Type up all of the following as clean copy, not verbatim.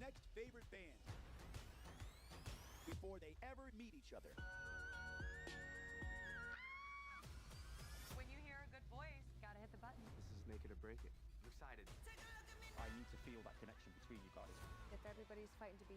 next favorite band before they ever meet each other. When you hear a good voice, gotta hit the button. This is make it or break it. I'm excited. I need to feel that connection between you guys. If everybody's fighting to be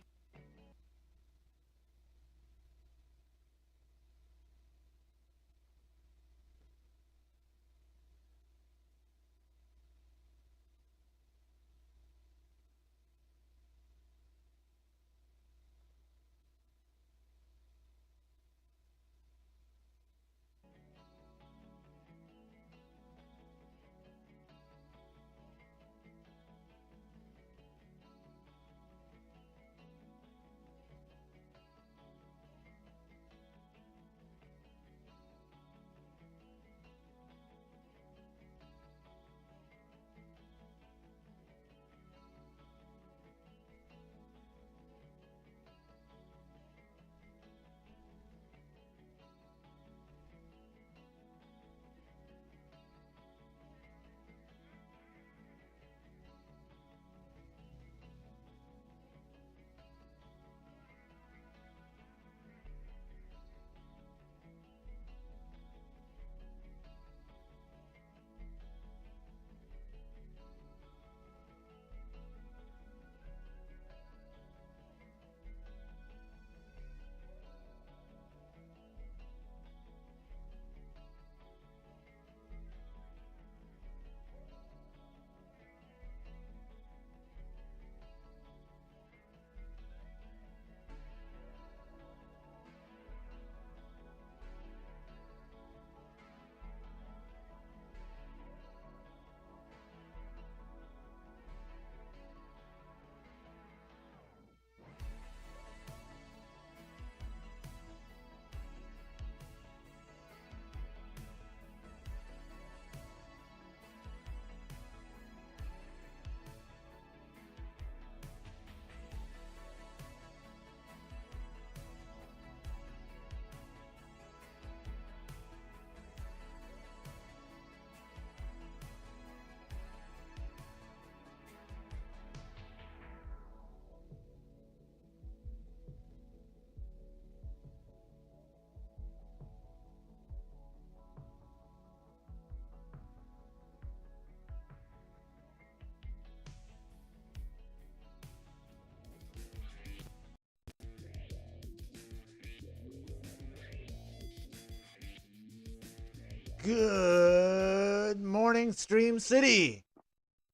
Good morning, Stream City.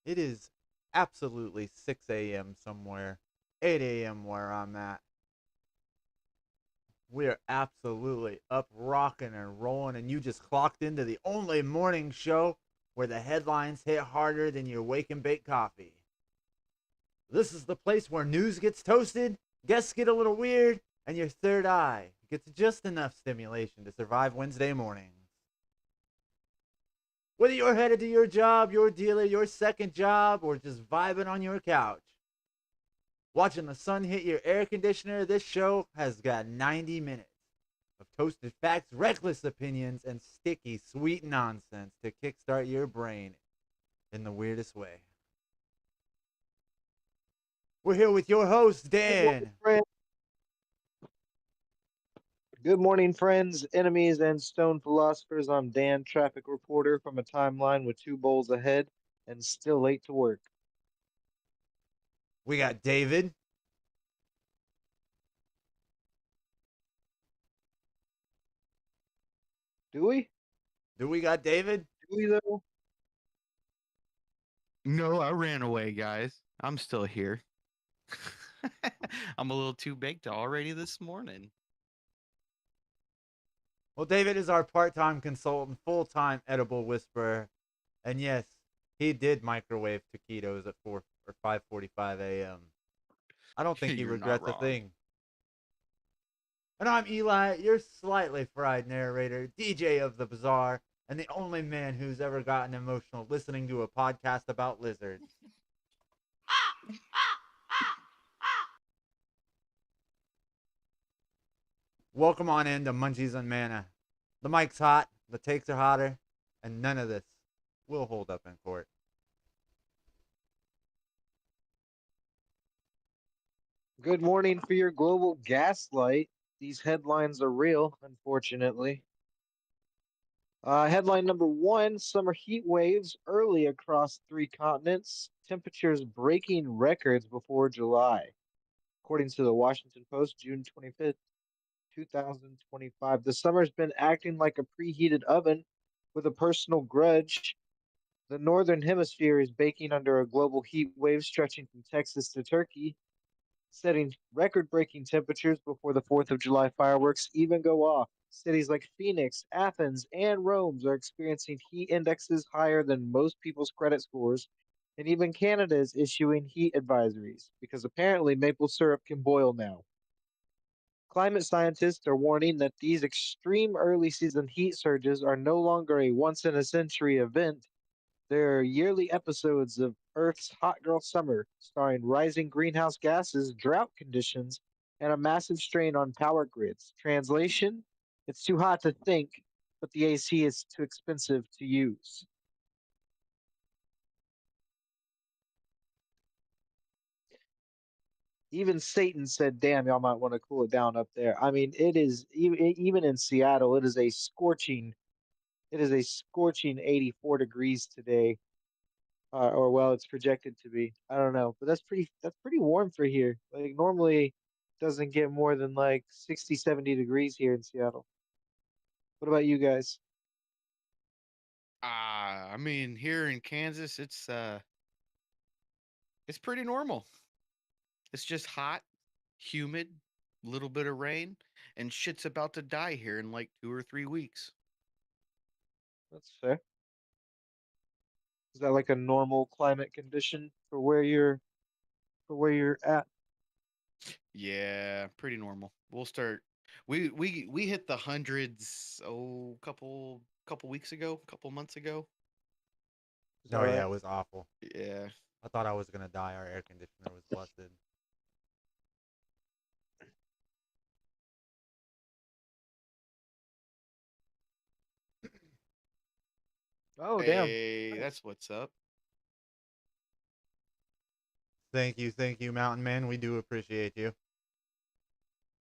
It is absolutely 6 a.m. somewhere, 8 a.m. where I'm at. We're absolutely up, rocking, and rolling, and you just clocked into the only morning show where the headlines hit harder than your wake and bake coffee. This is the place where news gets toasted, guests get a little weird, and your third eye gets just enough stimulation to survive Wednesday mornings. Whether you're headed to your job, your dealer, your second job, or just vibing on your couch, watching the sun hit your air conditioner, this show has got 90 minutes of toasted facts, reckless opinions, and sticky, sweet nonsense to kickstart your brain in the weirdest way. We're here with your host, Dan. Good morning, friends, enemies, and stone philosophers. I'm Dan, traffic reporter from a timeline with 2 bowls ahead and still late to work. We got David. Do we? Do we got David? Do we, though? No, I ran away, guys. I'm still here. I'm a little too baked already this morning. Well, David is our part-time consultant, full-time edible whisperer. And yes, he did microwave taquitos at 4 or 5:45 a.m. I don't think he You're not regrets a wrong. thing. And I'm Eli, your slightly fried narrator, DJ of the Bazaar, and the only man who's ever gotten emotional listening to a podcast about lizards. Welcome on into Munchies and Mana. The mic's hot, the takes are hotter, and none of this will hold up in court. Good morning for your global gaslight. These headlines are real, unfortunately. Headline number one: summer heat waves early across three continents, temperatures breaking records before July. According to the Washington Post, June 25th, 2025. The summer's been acting like a preheated oven with a personal grudge. The northern hemisphere is baking under a global heat wave stretching from Texas to Turkey, setting record breaking temperatures before the 4th of July fireworks even go off. Cities like Phoenix, Athens, and Rome are experiencing heat indexes higher than most people's credit scores, and even Canada is issuing heat advisories because apparently maple syrup can boil now. Climate scientists are warning that these extreme early season heat surges are no longer a once in a century event. They're yearly episodes of Earth's Hot Girl Summer, starring rising greenhouse gases, drought conditions, and a massive strain on power grids. Translation: it's too hot to think, but the AC is too expensive to use. Even Satan said, "Damn, y'all might want to cool it down up there." I mean, it is even in Seattle, it is a scorching 84 degrees today, or well, it's projected to be. I don't know, but that's pretty warm for here. Like normally, it doesn't get more than like 60, 70 degrees here in Seattle. What about you guys? I mean, here in Kansas, it's pretty normal. It's just hot, humid, little bit of rain, and shit's about to die here in like 2 or 3 weeks. That's fair. Is that like a normal climate condition for where you're at? Yeah, pretty normal. We'll start. We hit the hundreds couple weeks ago, couple months ago. Is that Oh yeah, right? it was awful. Yeah. I thought I was gonna die. Our air conditioner was busted. Oh, damn. Hey, Nice. that's what's up. Thank you, Mountain Man. We do appreciate you.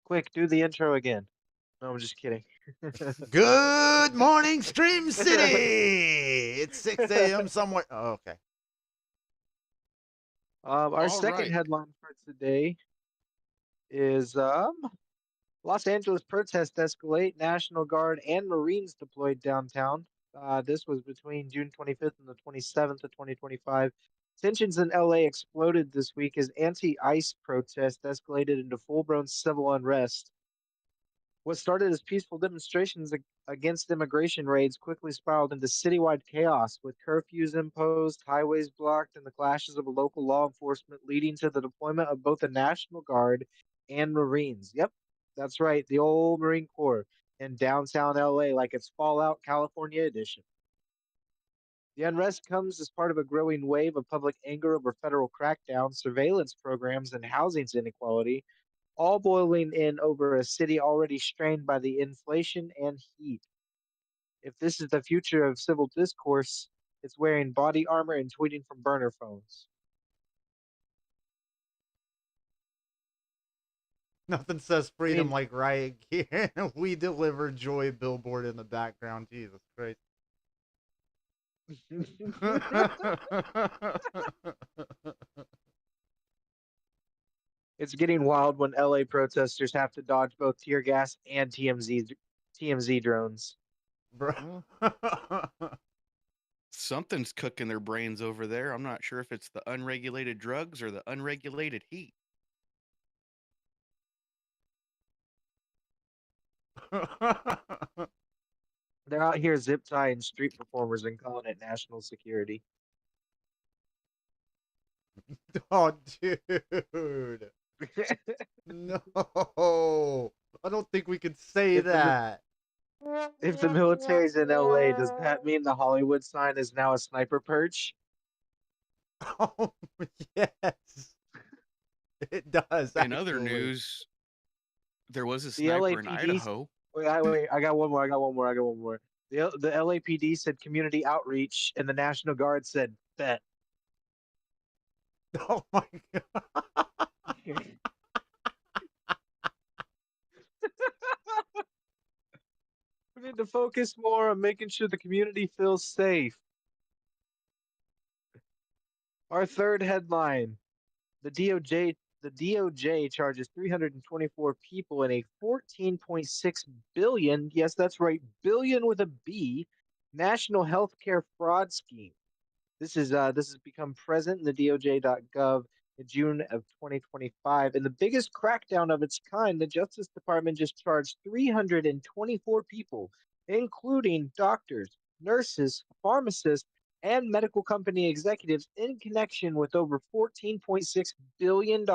Quick, do the intro again. No, I'm just kidding. Good morning, Stream City. It's 6 a.m. somewhere. Oh, okay. Our All second right. headline for today is Los Angeles protests escalate, National Guard and Marines deployed downtown. This was between June 25th and the 27th of 2025. Tensions in LA exploded this week as anti-ICE protests escalated into full-blown civil unrest. What started as peaceful demonstrations against immigration raids quickly spiraled into citywide chaos, with curfews imposed, highways blocked, and the clashes of local law enforcement leading to the deployment of both the National Guard and Marines. Yep, that's right, the old Marine Corps in downtown LA, like it's Fallout California edition. The unrest comes as part of a growing wave of public anger over federal crackdowns, surveillance programs, and housing inequality, all boiling in over a city already strained by the inflation and heat. If this is the future of civil discourse, it's wearing body armor and tweeting from burner phones. Nothing says I freedom mean, like riot gear. We deliver joy billboard in the background. Jesus Christ. it's getting wild when LA protesters have to dodge both tear gas and TMZ drones. Bro. Well, something's cooking their brains over there. I'm not sure if it's the unregulated drugs or the unregulated heat. They're out here zip tying street performers and calling it national security. Oh, dude. No. I don't think we could say if the that. if the military's in LA, does that mean the Hollywood sign is now a sniper perch? Oh, yes. It does, In other actually. news, there was a The sniper in LAPD. Idaho. Wait, I got one more. I got one more. I got one more. The LAPD said community outreach, and the National Guard said bet. Oh, my God. need to focus more on making sure the community feels safe. Our third headline: the DOJ charges 324 people in a 14.6 billion, yes, that's right, billion with a B, national healthcare fraud scheme. This has become present in the DOJ.gov in June of 2025. And the biggest crackdown of its kind, the Justice Department just charged 324 people, including doctors, nurses, pharmacists, and medical company executives in connection with over $14.6 billion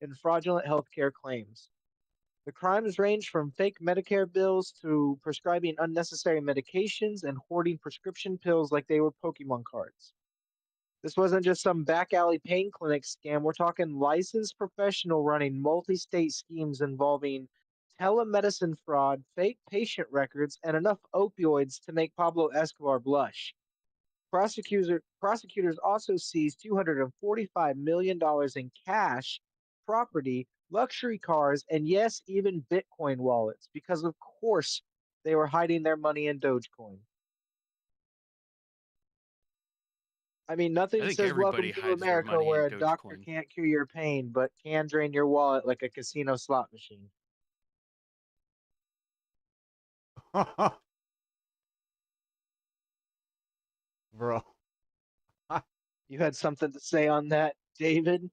in fraudulent healthcare claims. The crimes range from fake Medicare bills to prescribing unnecessary medications and hoarding prescription pills like they were Pokemon cards. This wasn't just some back alley pain clinic scam. We're talking licensed professional running multi state schemes involving telemedicine fraud, fake patient records, and enough opioids to make Pablo Escobar blush. Prosecutors also seized $245 million in cash, property, luxury cars, and yes, even Bitcoin wallets, because of course they were hiding their money in Dogecoin. I mean, I nothing think says welcome everybody to hides their America money in where a doctor Dogecoin. can't cure your pain, but can drain your wallet like a casino slot machine. Bro. You had something to say on that, David?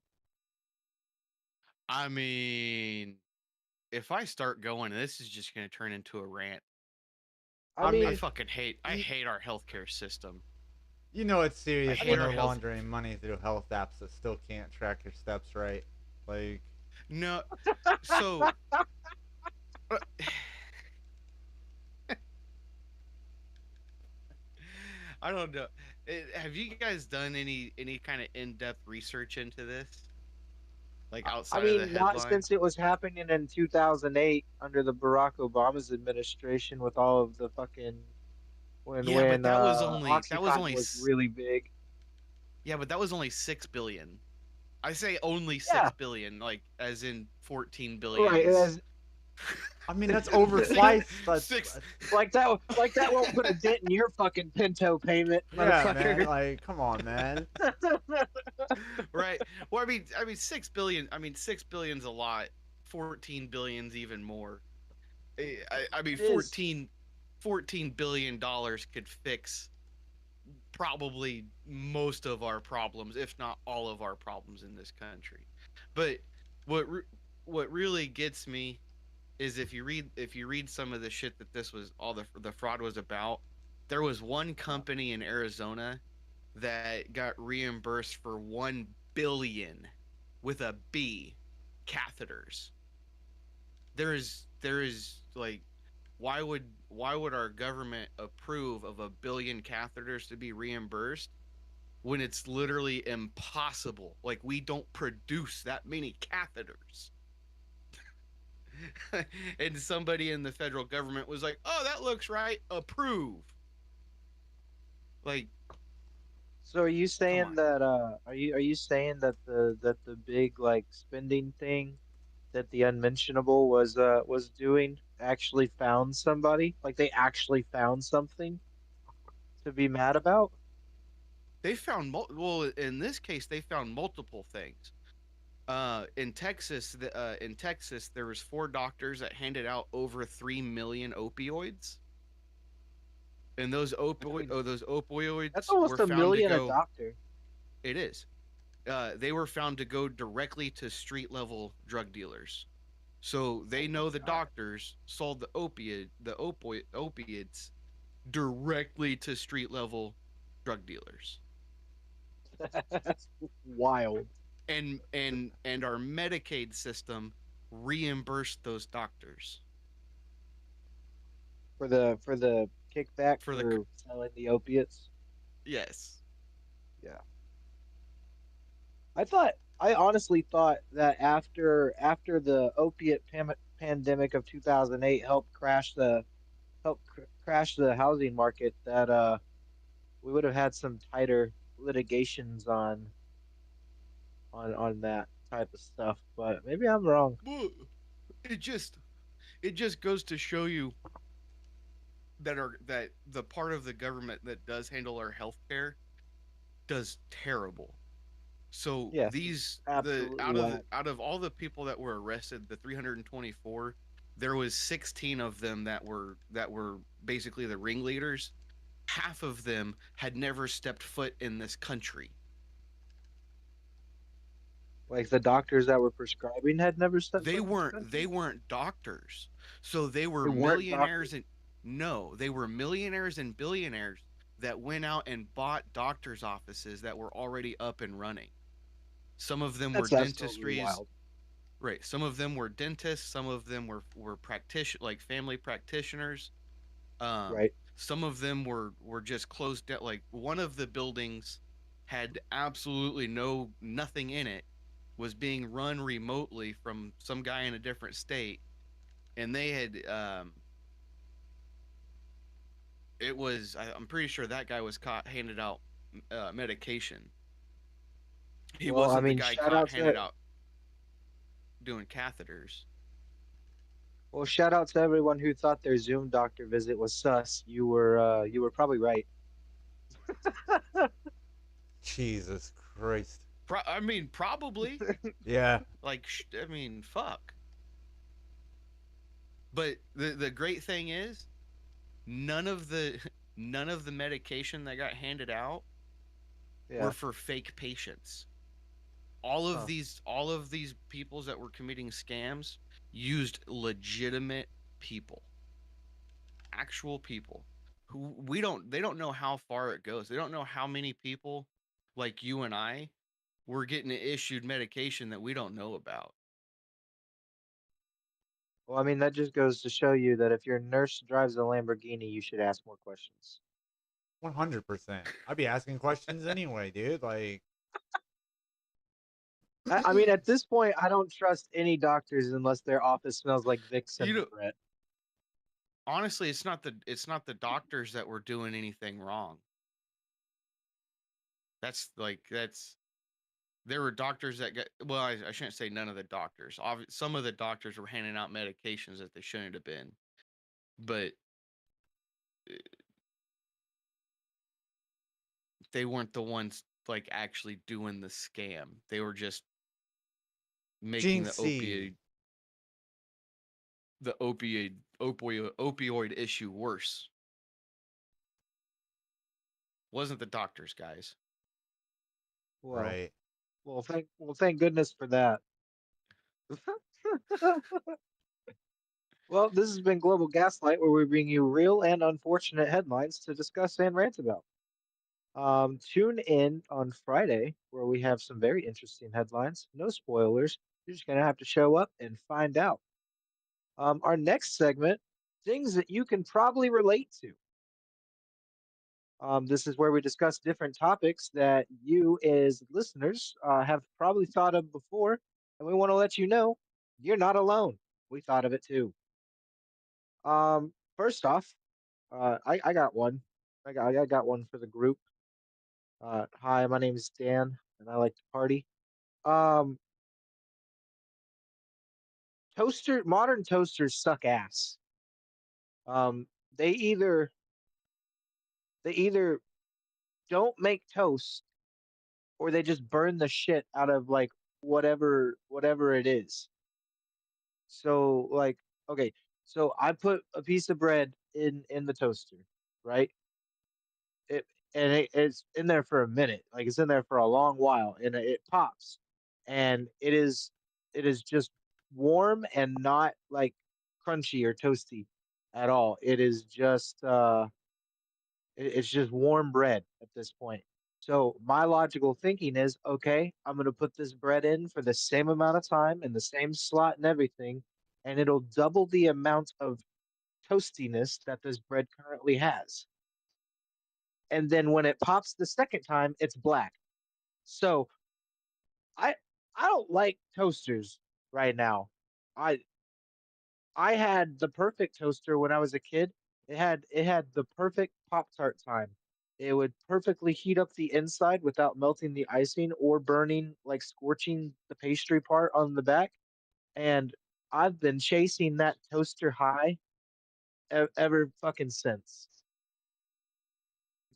I mean, if I start going, this is just going to turn into a rant. I I mean, I fucking hate. I you- hate our healthcare system. You know it's serious hate when our they're health- laundering money through health apps that still can't track your steps right. Like, No, so uh, I don't know. Have you guys done any kind of in-depth research into this, like I outside of the mean, not headline? since it was happening in 2008 under the Barack Obama's administration with all of the fucking Yeah, but when that was OxyContin only was really big. yeah, but that was only 6 billion. I say only Yeah, 6 billion, like as in 14 billion right. is I mean that's over six, twice. That's six. Like that won't put a dent in your fucking Pinto payment, yeah, man. motherfucker. Like, come on, man. Right. Well, I mean, 6 billion. I mean, 6 billion's a lot. 14 billion's even more. I mean, It is. 14 billion dollars could fix probably most of our problems, if not all of our problems in this country. But what re- what really gets me is if you read some of the shit that this was all the fraud was about. There was one company in Arizona that got reimbursed for 1 billion with a B catheters. There is like why would our government approve of 1 billion catheters to be reimbursed when it's literally impossible? Like, we don't produce that many catheters. And somebody in the federal government was like, "Oh, that looks right. Approve." Like, So are you come saying on. that are you saying that the big like spending thing that the unmentionable was doing actually found somebody? Like they actually found something to be mad about? They found well, in this case they found multiple things. In Texas there was 4 doctors that handed out over 3 million opioids, and I mean, those that's opioids were almost a found to million a go. doctor. It is. They were found to go directly to street level drug dealers. So Oh they my know the God. doctors sold the opiates directly to street level drug dealers. That's wild. And our Medicaid system reimbursed those doctors For the kickback for the for selling the opiates. yes. Yeah. I honestly thought that after the opiate pandemic of 2008 helped crash the housing market that we would have had some tighter litigations on that type of stuff, but maybe I'm wrong. Well, it just goes to show you that the part of the government that does handle our health care does terrible. So Yes, it's these the absolutely whack. out of all the people that were arrested, the 324, there was 16 of them that were basically the ringleaders. Half of them had never stepped foot in this country. Like the doctors that were prescribing had never stepped They foot in this weren't country. they weren't doctors. So they They were weren't millionaires doctors. and no, they were millionaires and billionaires that went out and bought doctors' offices that were already up and running. Some of them were That's absolutely dentistries. wild. Right. Some of them were dentists. Some of them were like family practitioners. Um, Right. some of them were just closed down. Like one of the buildings had absolutely nothing in it, was being run remotely from some guy in a different state, and they had I'm pretty sure that guy was caught handed out medication. He Well, I wasn't the mean, guy shout caught out to handed out doing catheters. shout out to everyone who thought their Zoom doctor visit was sus. You were probably right. Jesus Christ. I mean, probably. Yeah. Like, I mean, fuck. But the great thing is, none of the none of the medication that got handed out were Yeah. for fake patients. Huh. All of these peoples that were committing scams used legitimate people, actual people who we don't they don't know how far it goes. They don't know how many people like you and I were getting issued medication that we don't know about. Well, I mean, that just goes to show you that if your nurse drives a Lamborghini, you should ask more questions. 100%. I'd be asking questions anyway, dude. Like, I mean, at this point, I don't trust any doctors unless their office smells like Vicks You and know, regret. honestly, it's not the doctors that were doing anything wrong. That's there were doctors that got well. I shouldn't say none of the doctors. Some of the doctors were handing out medications that they shouldn't have been, but uh, they weren't the ones like actually doing the scam. They were just making Jinxie. the opioid issue worse. Wasn't the doctors, guys. Well, Right. thank goodness for that. Well, this has been Global Gaslight, where we bring you real and unfortunate headlines to discuss and rant about. Tune in on Friday, where we have some very interesting headlines. No spoilers. You're just gonna have to show up and find out. Our next segment, things that you can probably relate to. This is where we discuss different topics that you, as listeners, have probably thought of before, and we want to let you know you're not alone. We thought of it too. First off, I got one. I got one for the group. Hi, my name is Dan, and I like to party. Um, modern toasters suck ass. Um, they either they either don't make toast or they just burn the shit out of like whatever it is. So like okay, so I put a piece of bread in the toaster, right? It it's in there for a minute, like it's in there for a long while, and it pops, and it is just warm and not like crunchy or toasty at all. It is just it's just warm bread at this point. So my logical thinking is, okay, I'm gonna put this bread in for the same amount of time in the same slot and everything, and it'll double the amount of toastiness that this bread currently has. And then when it pops the second time, it's black. So I I don't like toasters right now. I I had the perfect toaster when I was a kid. It had the perfect Pop Tart time. It would perfectly heat up the inside without melting the icing or burning, like scorching the pastry part on the back. And I've been chasing that toaster high ever fucking since.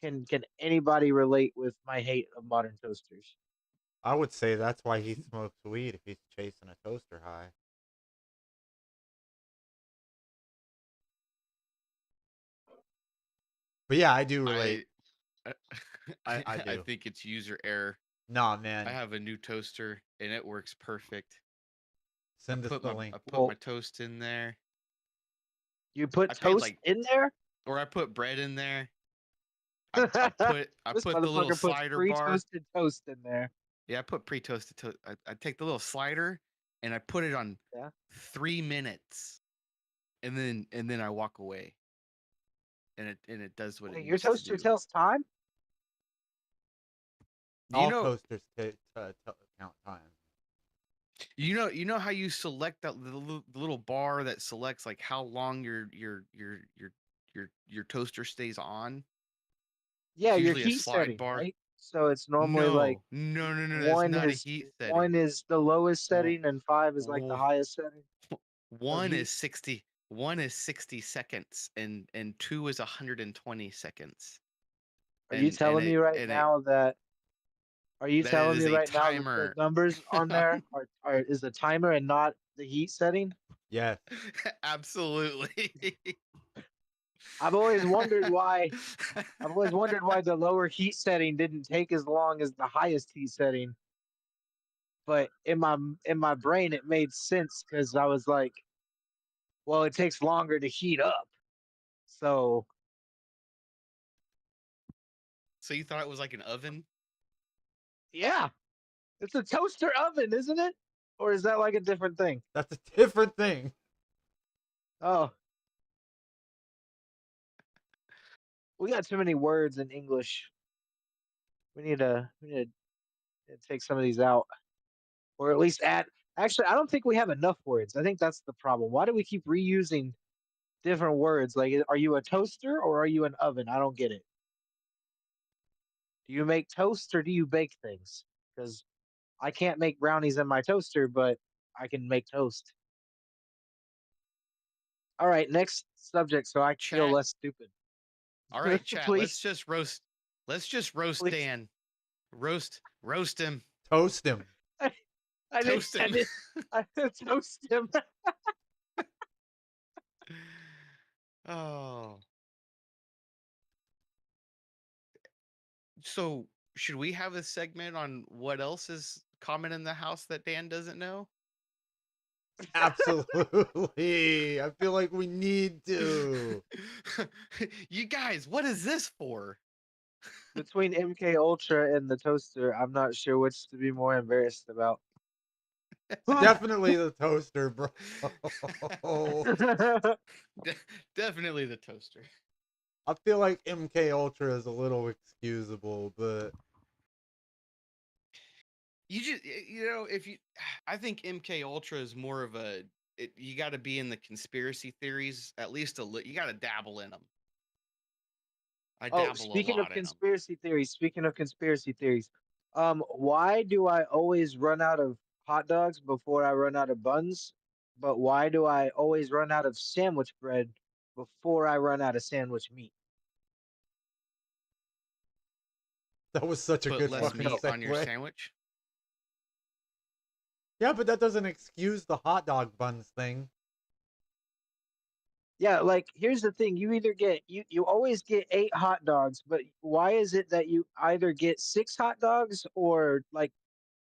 Can anybody relate with my hate of modern toasters? I would say that's why he smokes weed if he's chasing a toaster high. But yeah, I do relate. I I I do. think it's user error. Nah, I man. have a new toaster and it works perfect. Send us the link. I put Well, my toast in there. you put I paid toast like, in there? or I put bread in there. I This put the little motherfucker puts slider bar. pre-toasted toast in there. Yeah, I put pre-toasted toast. I take the little slider and I put it on Yeah. 3 minutes, and then I walk away, and it does what it Wait, your needs to toaster do. tells time? You All know, toasters count time. you know how you select that the little bar that selects like how long your toaster stays on. Yeah, It's your usually a heat slide setting, bar. right? So it's normally like No. That's one not a is heat one setting. is the lowest Wo- setting and 5 is like the wo- highest setting of One heat. is 60. One is 60 seconds, and two is 120 seconds. Are you telling me right And it now that are you that it telling me is a right now that the timer. numbers on there are is the timer and not the heat setting? Yes. Absolutely. I've always wondered why the lower heat setting didn't take as long as the highest heat setting. But in my brain it made sense because I was like, well, it takes longer to heat up. So So you thought it was like an oven? yeah, it's a toaster oven, isn't it? Or is that like a different thing? That's a different thing. Oh, we got too many words in English. We need to take some of these out, or at least add. Actually, I don't think we have enough words. I think that's the problem. Why do we keep reusing different words? Like, are you a toaster or are you an oven? I don't get it. Do you make toast or do you bake things? Because I can't make brownies in my toaster, but I can make toast. All right, next subject, so I feel Chat. less stupid. All right, chat. Please, Let's just roast please. Dan. Roast him. Toast him. I did. Toast I him. did. I did toast him. Oh. So, should we have a segment on what else is common in the house that Dan doesn't know? Absolutely. I feel like we need to. You guys, what is this for? Between MK Ultra and the toaster, I'm not sure which to be more embarrassed about. Definitely the toaster, bro. Definitely the toaster. I feel like MK Ultra is a little excusable, but You know, if you I think MK Ultra is more of a you got to be in the conspiracy theories at least you got to dabble in them. I Oh, dabble a lot in them. speaking of conspiracy theories, why do I always run out of hot dogs before I run out of buns? But why do I always run out of sandwich bread before I run out of sandwich meat? that was such a Put good less fucking meat on your segue. sandwich. Yeah, but that doesn't excuse the hot dog buns thing. Yeah, like here's the thing: you either get you always get 8 hot dogs, but why is it that you either get 6 hot dogs or like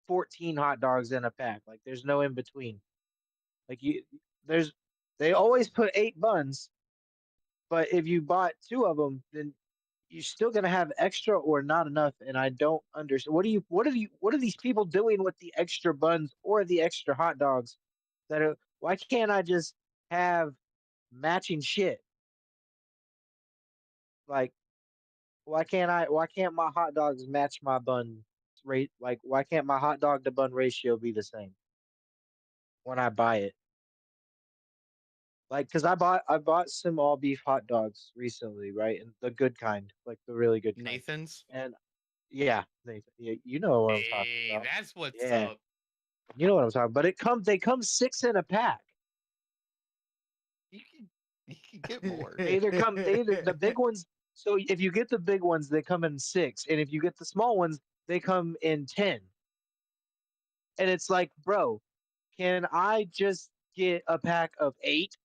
14 hot dogs in a pack? Like there's no in between. Like there's they always put 8 buns, but if you bought 2 of them, then you're still gonna have extra or not enough. And I don't understand. What are these people doing with the extra buns or the extra hot dogs? Why can't I just have matching shit? Like why can't my hot dogs match my bun rate? Like why can't my hot dog to bun ratio be the same when I buy it? Like, cause I bought some all beef hot dogs recently, right? And the good kind, like the really good kind. Nathan's. And yeah, yeah, you know what I'm talking Hey, about. that's what's Yeah, up. you know what I'm talking about. But they come 6 in a pack. You can You can get more. The big ones. So if you get the big ones, they come in 6, and if you get the small ones, they come in 10. And it's like, bro, can I just get a pack of 8?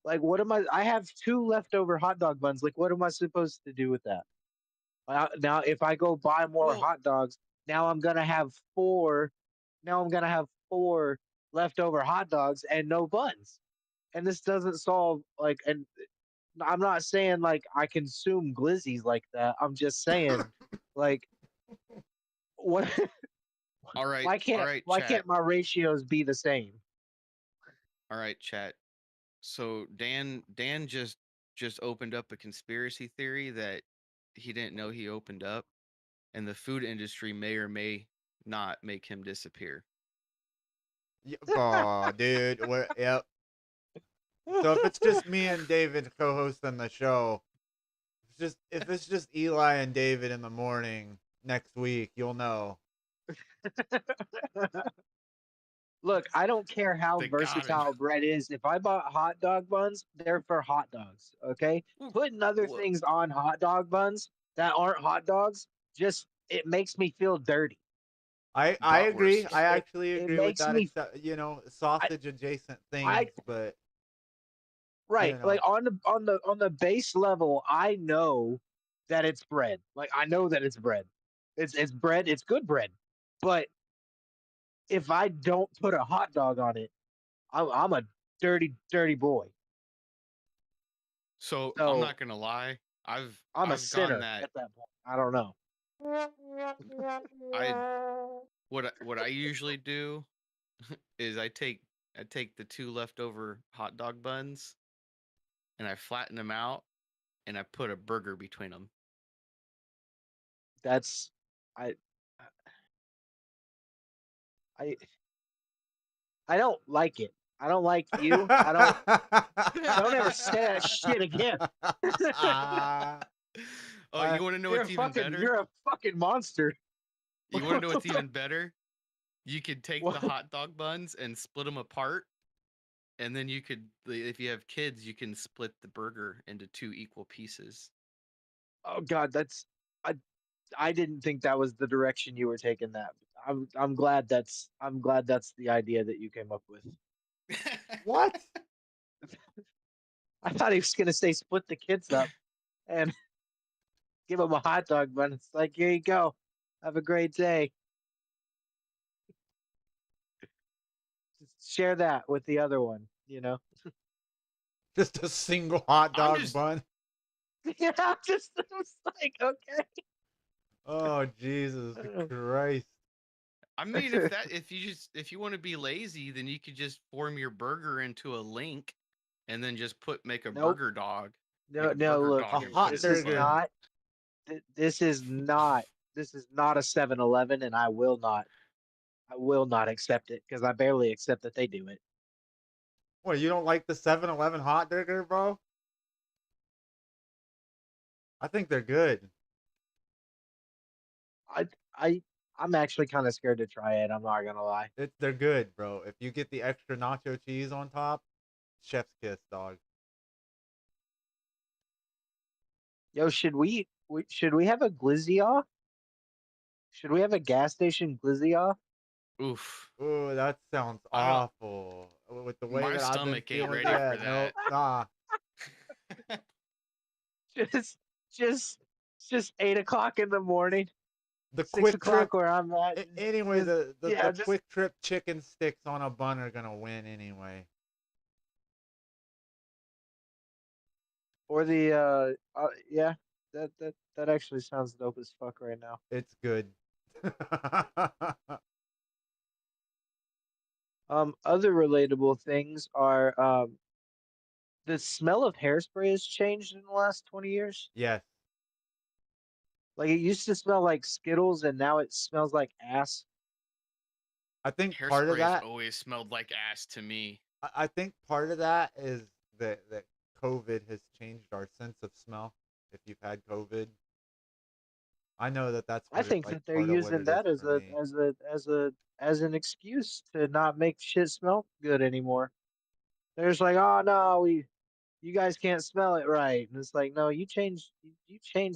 Like, what am I have 2 leftover hot dog buns. Like, what am I supposed to do with that? Now, if I go buy more Well, hot dogs, now I'm gonna have 4. Now I'm gonna have 4 leftover hot dogs and no buns. And this doesn't solve like. And I'm not saying like I consume glizzies like that. I'm just saying, like, what? all right, Why chat. can't my ratios be the same? All right, chat. So Dan just opened up a conspiracy theory that he didn't know he opened up, and the food industry may or may not make him disappear. Oh, dude. Yep. So if it's just me and David co-hosting the show, if it's just Eli and David in the morning next week, you'll know. Look, I don't care how They got him. versatile bread is. If I bought hot dog buns, they're for hot dogs. Okay, putting other Well, things on hot dog buns that aren't hot dogs it makes me feel dirty. I agree. Bratwurst. I actually It agree with makes that. me Except, sausage adjacent things, I but I right don't know. like on the base level, I know that it's bread. Like I know that it's bread. It's bread. It's good bread. But if I don't put a hot dog on it, I'm a dirty boy. So I'm So not gonna lie. I'm I've a gone sinner that at that point. I don't know. I what I usually do is I take the 2 leftover hot dog buns and I flatten them out and I put a burger between them. That's I I I don't like it. I don't like you. Don't ever say that shit again. Oh, you want to know what's even better? You're a fucking monster. You want to know what's even better? You could take the What? hot dog buns and split them apart, and then you could, if you have kids, you can split the burger into 2 equal pieces. Oh god, I didn't think that was the direction you were taking that. I'm glad that's the idea that you came up with. What? I thought he was gonna say split the kids up and give them a hot dog bun. It's like, here you go. Have a great day. Just share that with the other one, you know? Just a single hot I'm dog just bun? Yeah, I was like, okay. Oh, Jesus Christ. I mean, if you want to be lazy, then you could just form your burger into a link, and then just make a Nope. burger dog. No, Make a no, burger look, dog A and hot put it this in the is burger. bun. not this is not a 7-Eleven, and I will not accept it because I barely accept that they do it. What, you don't like the 7-Eleven hot burger, bro? I think they're good. I I I'm actually kind of scared to try it. I'm not gonna lie. They're good, bro. If you get the extra nacho cheese on top, chef's kiss, dog. Yo, should we have a glizzy off? Should we have a gas station glizzy off? Oof. Ooh, that sounds I don't. awful. With the way My that I've been stomach ain't feeling, ready yeah, for no, that. nah. Just just just 8 o'clock in the morning, The 6 quick trip. o'clock where I'm at. Anyway, Just yeah, the just quick trip chicken sticks on a bun are gonna win anyway. or the yeah, that actually sounds dope as fuck right now. It's good. Other relatable things are the smell of hairspray has changed in the last 20 years. Yes. Like it used to smell like Skittles, and now it smells like ass. I think part of Hairspray's that always smelled like ass to me. I think part of that is that COVID has changed our sense of smell. If you've had COVID, I know that's I what it, think like that they're part of what using it is that as for me. as an excuse to not make shit smell good anymore. They're just like, oh no, you guys can't smell it right. And it's like, no, you changed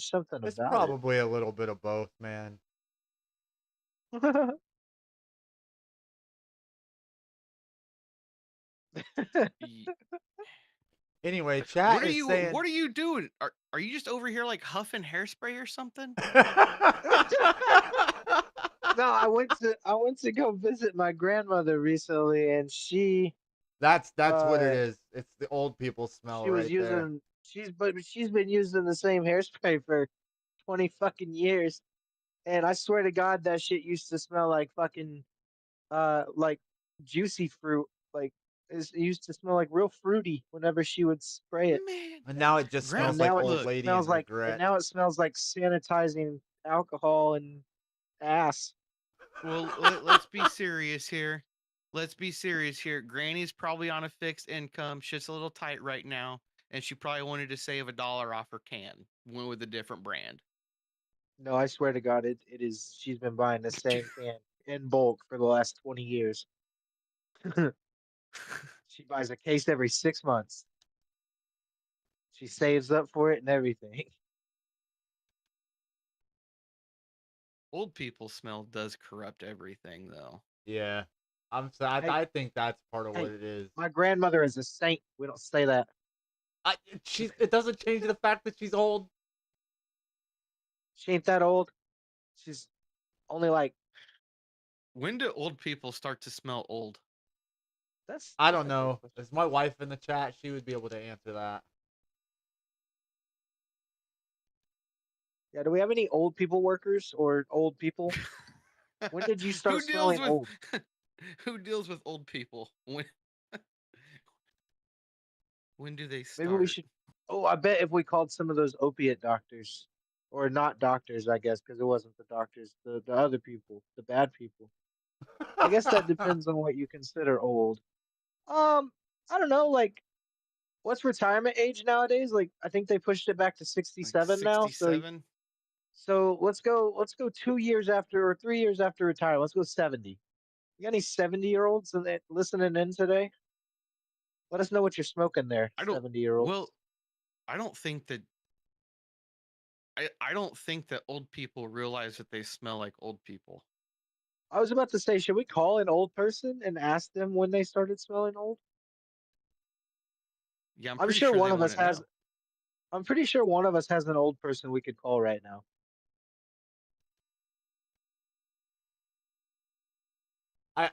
something It's about it. probably a little bit of both, man. Y- Anyway, What chat are is you? saying. What are you doing? Are you just over here like huffing hairspray or something? No, I went to go visit my grandmother recently, and That's what it uh is. It's the old people smell she was right there. using she's been using the same hairspray for 20 fucking years, and I swear to God that shit used to smell like fucking like juicy fruit, like it used to smell like real fruity whenever she would spray it. Man, And now it just Grandma, And smells like now it old look. lady smells and like regret. it smells like sanitizing alcohol and ass. Well, let's be serious here. Let's be serious here. Granny's probably on a fixed income. Shit's a little tight right now, and she probably wanted to save $1 off her can, went with a different brand. No, I swear to God, it is. She's been buying the same can in bulk for the last 20 years. She buys a case every 6 months. She saves up for it and everything. Old people smell does corrupt everything, though. Yeah. I'm sad. Hey, I think that's part of what hey, it is. my grandmother is a saint. We don't say that. It doesn't change the fact that she's old. She ain't that old. She's only like When do old people start to smell old? I that's don't a good know. question. Is my wife in the chat? She would be able to answer that. Yeah, do we have any old people workers or old people? When did you Who start deals smelling with old? who deals with old people? When do they Maybe we start? should. Oh, I bet if we called some of those opiate doctors, or not doctors, I guess, because it wasn't the doctors, the other people, the bad people. I guess that depends on what you consider old. Um, I don't know, like what's retirement age nowadays? Like I think they pushed it back to Like 67 now. $67? So let's go 2 years after or 3 years after retirement. Let's go 70. You got any 70-year-olds listening in today? Let us know what you're smoking there, I don't 70-year-olds. well, I don't think that I don't think that old people realize that they smell like old people. I was about to say, should we call an old person and ask them when they started smelling old? Yeah, I'm I'm pretty sure sure one they of want us to has. know. I'm pretty sure one of us has an old person we could call right now.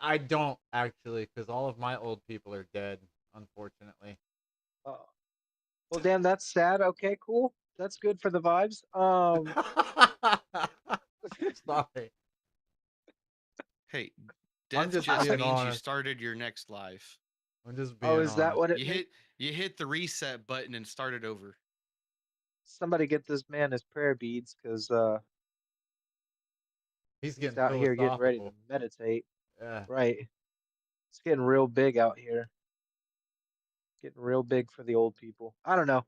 I don't actually, because all of my old people are dead, unfortunately. Uh, well, damn, that's sad. Okay, cool. That's good for the vibes. Sorry. Hey, I'm death just just being means you honest. started your next life. I'm just Oh, being is that honest. what it You means? hit the reset button and started over. Somebody get this man his prayer beads, because He's he's getting out here getting ready to philosophical. meditate. Yeah. Right. It's getting real big out here. Getting real big for the old people. I don't know.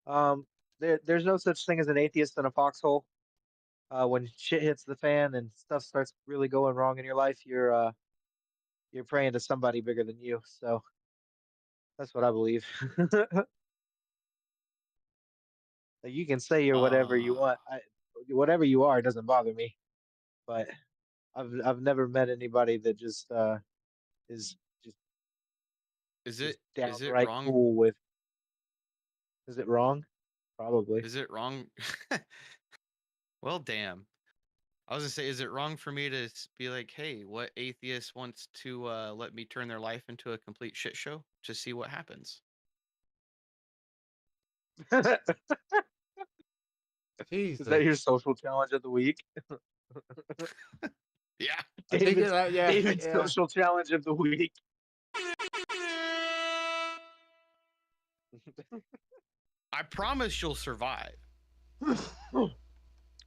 Um, there's no such thing as an atheist in a foxhole. When shit hits the fan and stuff starts really going wrong in your life, you're praying to somebody bigger than you. So that's what I believe. Like, you can say you're whatever you Uh, want. Whatever you are doesn't bother me. But I've never met anybody that just is just is it downright wrong? cool with. Is it wrong? Probably. Is it wrong? Well, damn. I was gonna say, is it wrong for me to be like, hey, what atheist wants to let me turn their life into a complete shit show to see what happens? Is that Jesus. your social challenge of the week? Yeah. I think David's that, yeah, David's yeah. social challenge of the week. I promise you'll survive.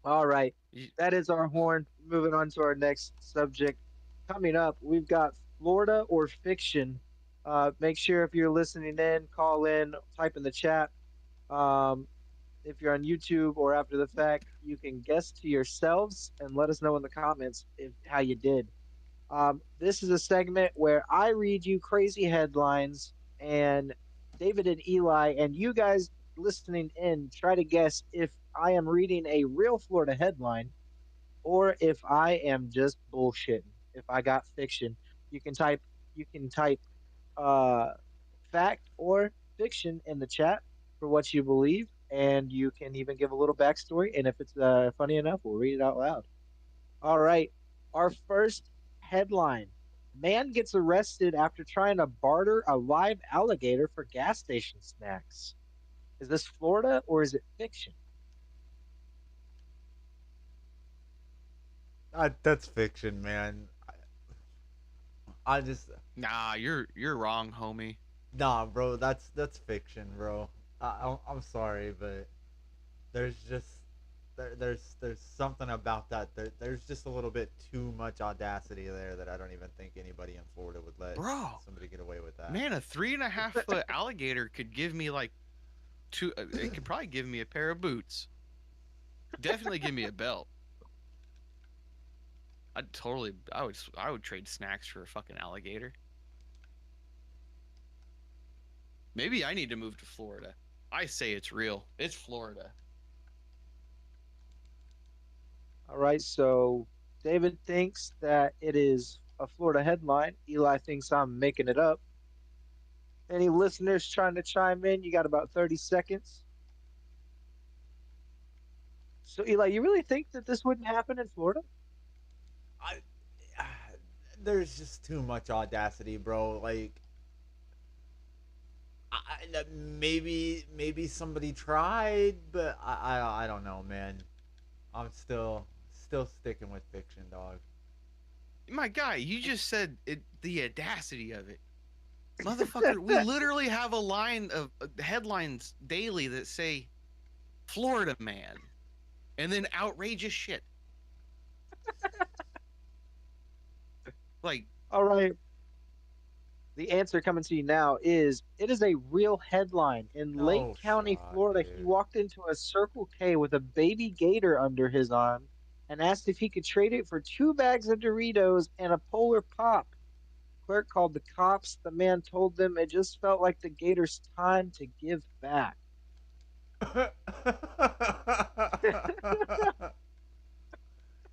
All right. You, That is our horn. Moving on to our next subject. Coming up, we've got Florida or fiction. Make sure if you're listening in, call in, type in the chat. Um, if you're on YouTube or after the fact, you can guess to yourselves and let us know in the comments how you did. This is a segment where I read you crazy headlines, and David and Eli, and you guys listening in, try to guess if I am reading a real Florida headline or if I am just bullshitting. If I got fiction, you can type you can type uh, fact or fiction in the chat for what you believe, and you can even give a little backstory. And if it's funny enough, we'll read it out loud. All right, our first headline: Man gets arrested after trying to barter a live alligator for gas station snacks. Is this Florida or is it fiction? That's fiction, man. I just Nah, you're wrong, homie. nah, bro. That's fiction, bro. I'm sorry, but there's just there's something about that. There's just a little bit too much audacity there that I don't even think anybody in Florida would let Bro, somebody get away with that. man, a 3.5 foot alligator could give me like two. It could probably give me a pair of boots. Definitely give me a belt. I would trade snacks for a fucking alligator. Maybe I need to move to Florida. I say it's real. It's Florida. All right, so David thinks that it is a Florida headline. Eli thinks I'm making it up. Any listeners trying to chime in? You got about 30 seconds. So, Eli, you really think that this wouldn't happen in Florida? I there's just too much audacity, bro. Like maybe somebody tried, but I don't know, man. I'm still sticking with fiction, dog. My guy, you just said it. The audacity of it, motherfucker. We literally have a line of headlines daily that say "Florida man," and then outrageous shit. Like, All right. The answer coming to you now is it is a real headline. In Lake No County, shot, Florida, he dude. walked into a Circle K with a baby gator under his arm and asked if he could trade it for 2 bags of Doritos and a Polar Pop. Clerk called the cops. The man told them it just felt like the gator's time to give back.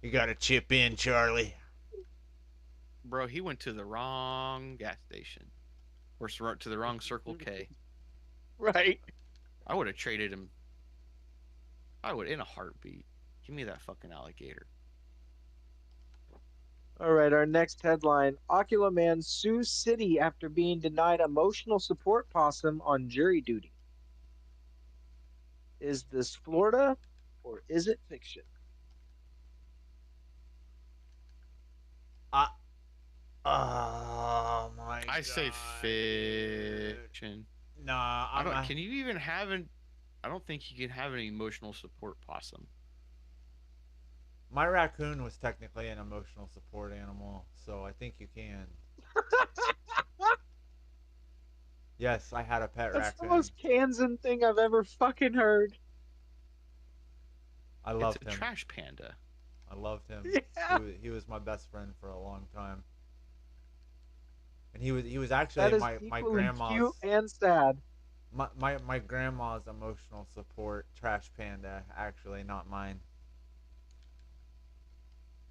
You gotta chip in, Charlie. bro, he went to the wrong gas station, or to the wrong Circle K. Right. I would have traded him. I would in a heartbeat. Give me that fucking alligator. All right, our next headline: Oculus man sues city after being denied emotional support possum on jury duty. Is this Florida or is it fiction? I, oh my I say god, dude. fiction. Nah, I don't. Can you even have an? I don't think you can have an emotional support possum. my raccoon was technically an emotional support animal, so I think you can. Yes, I had a pet That's the raccoon. most Kansan thing I've ever fucking heard. I It's loved a him. trash panda. I loved him. Yeah, He was my best friend for a long time. And he was actually that is my equally grandma's cute and sad. my grandma's emotional support trash panda, actually, not mine.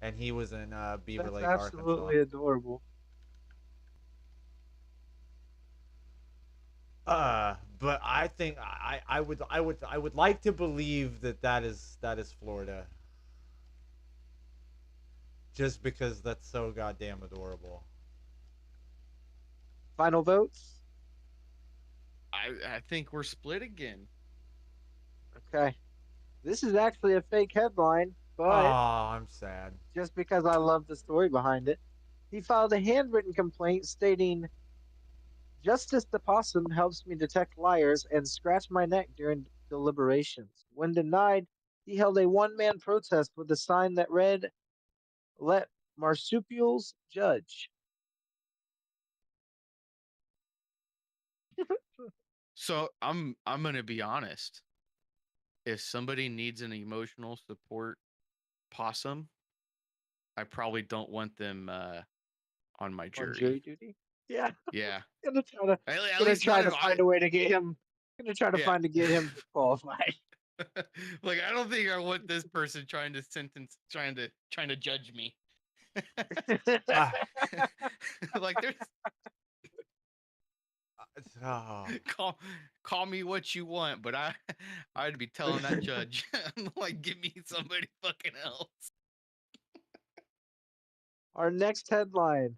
And he was in Beaver That's Lake, Arkansas. absolutely adorable. But I think I would like to believe that that is Florida, just because that's so goddamn adorable. Final votes? I think we're split again. Okay. This is actually a fake headline, Oh, but I'm sad. just because I love the story behind it, he filed a handwritten complaint stating, Justice the Possum helps me detect liars and scratch my neck during deliberations. When denied, he held a one-man protest with a sign that read, Let marsupials judge. So I'm gonna be honest. If somebody needs an emotional support possum, I probably don't want them on my On jury. jury duty? Yeah, Yeah. gonna try to At gonna least try not to if I. find a way to get him. Gonna try to Yeah. find to get him disqualified. Like I don't think I want this person trying to judge me. Ah, Like there's oh. call me what you want, but I'd be telling that judge like give me somebody fucking else. Our next headline: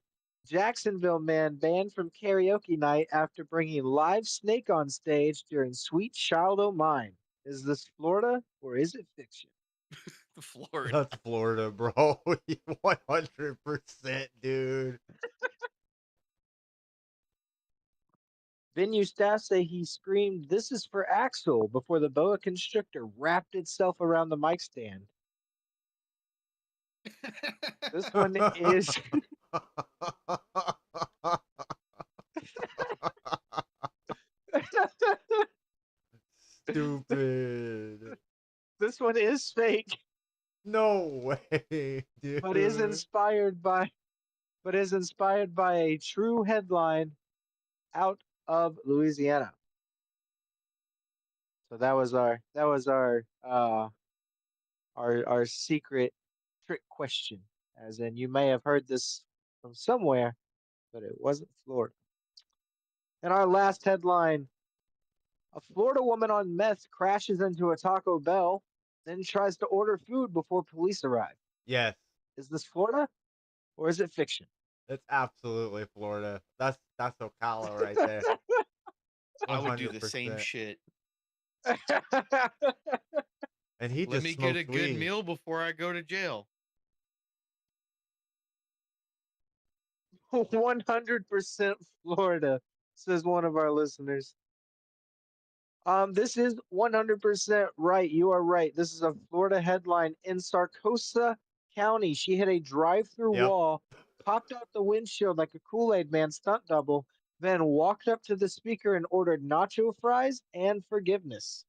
Jacksonville man banned from karaoke night after bringing live snake on stage during Sweet Child O' Mine. Is this Florida or is it fiction? Florida. That's Florida, bro. 100%, dude. Venue staff say he screamed, "This is for Axel," before the boa constrictor wrapped itself around the mic stand. This one is Stupid. this one is fake, No way, but is dude. inspired by a true headline out of Louisiana. So that was our secret trick question. As in, you may have heard this from somewhere, but it wasn't Florida. And our last headline: a Florida woman on meth crashes into a Taco Bell, then tries to order food before police arrive. Yes, Is this Florida or is it fiction? it's absolutely Florida. That's Ocala right there. I would do the same 100%. shit. And he Let just me get a smoked good weed. meal before I go to jail. 100% Florida, says one of our listeners. This is 100% right. You are right. This is a Florida headline. In Sarcosa County, she hit a drive-through Yep. wall, popped out the windshield like a Kool-Aid man stunt double, then walked up to the speaker and ordered nacho fries and forgiveness.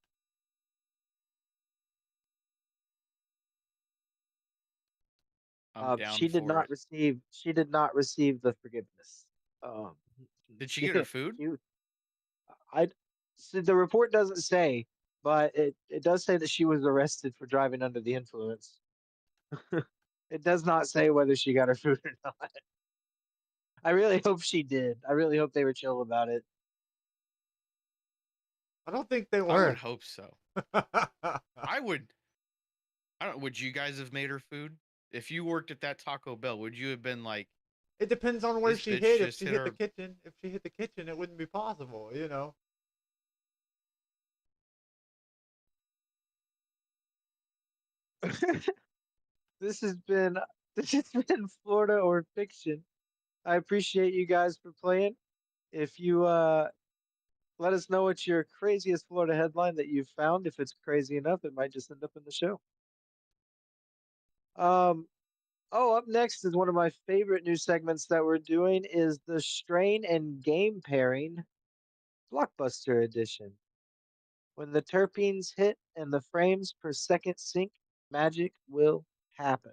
I'm down She did for not it. receive. She did not receive the forgiveness. Um, Did she she, get her food? she, I, so the report doesn't say, but it does say that she was arrested for driving under the influence. It does not say whether she got her food or not. I really hope she did. I really hope they were chill about it. I don't think they I would were. hope so. I would. I don't. Would you guys have made her food if you worked at that Taco Bell? Would you have been like, It depends on where this she bitch hit. If just she hit hit the our? kitchen, it wouldn't be possible, you know. this has been this has been Florida or fiction. I appreciate you guys for playing. If you let us know what's your craziest Florida headline that you've found. If it's crazy enough, it might just end up in the show. Um, oh, up next is one of my favorite new segments that we're doing is the strain and game pairing blockbuster edition. When the terpenes hit and the frames per second sync, magic will happen.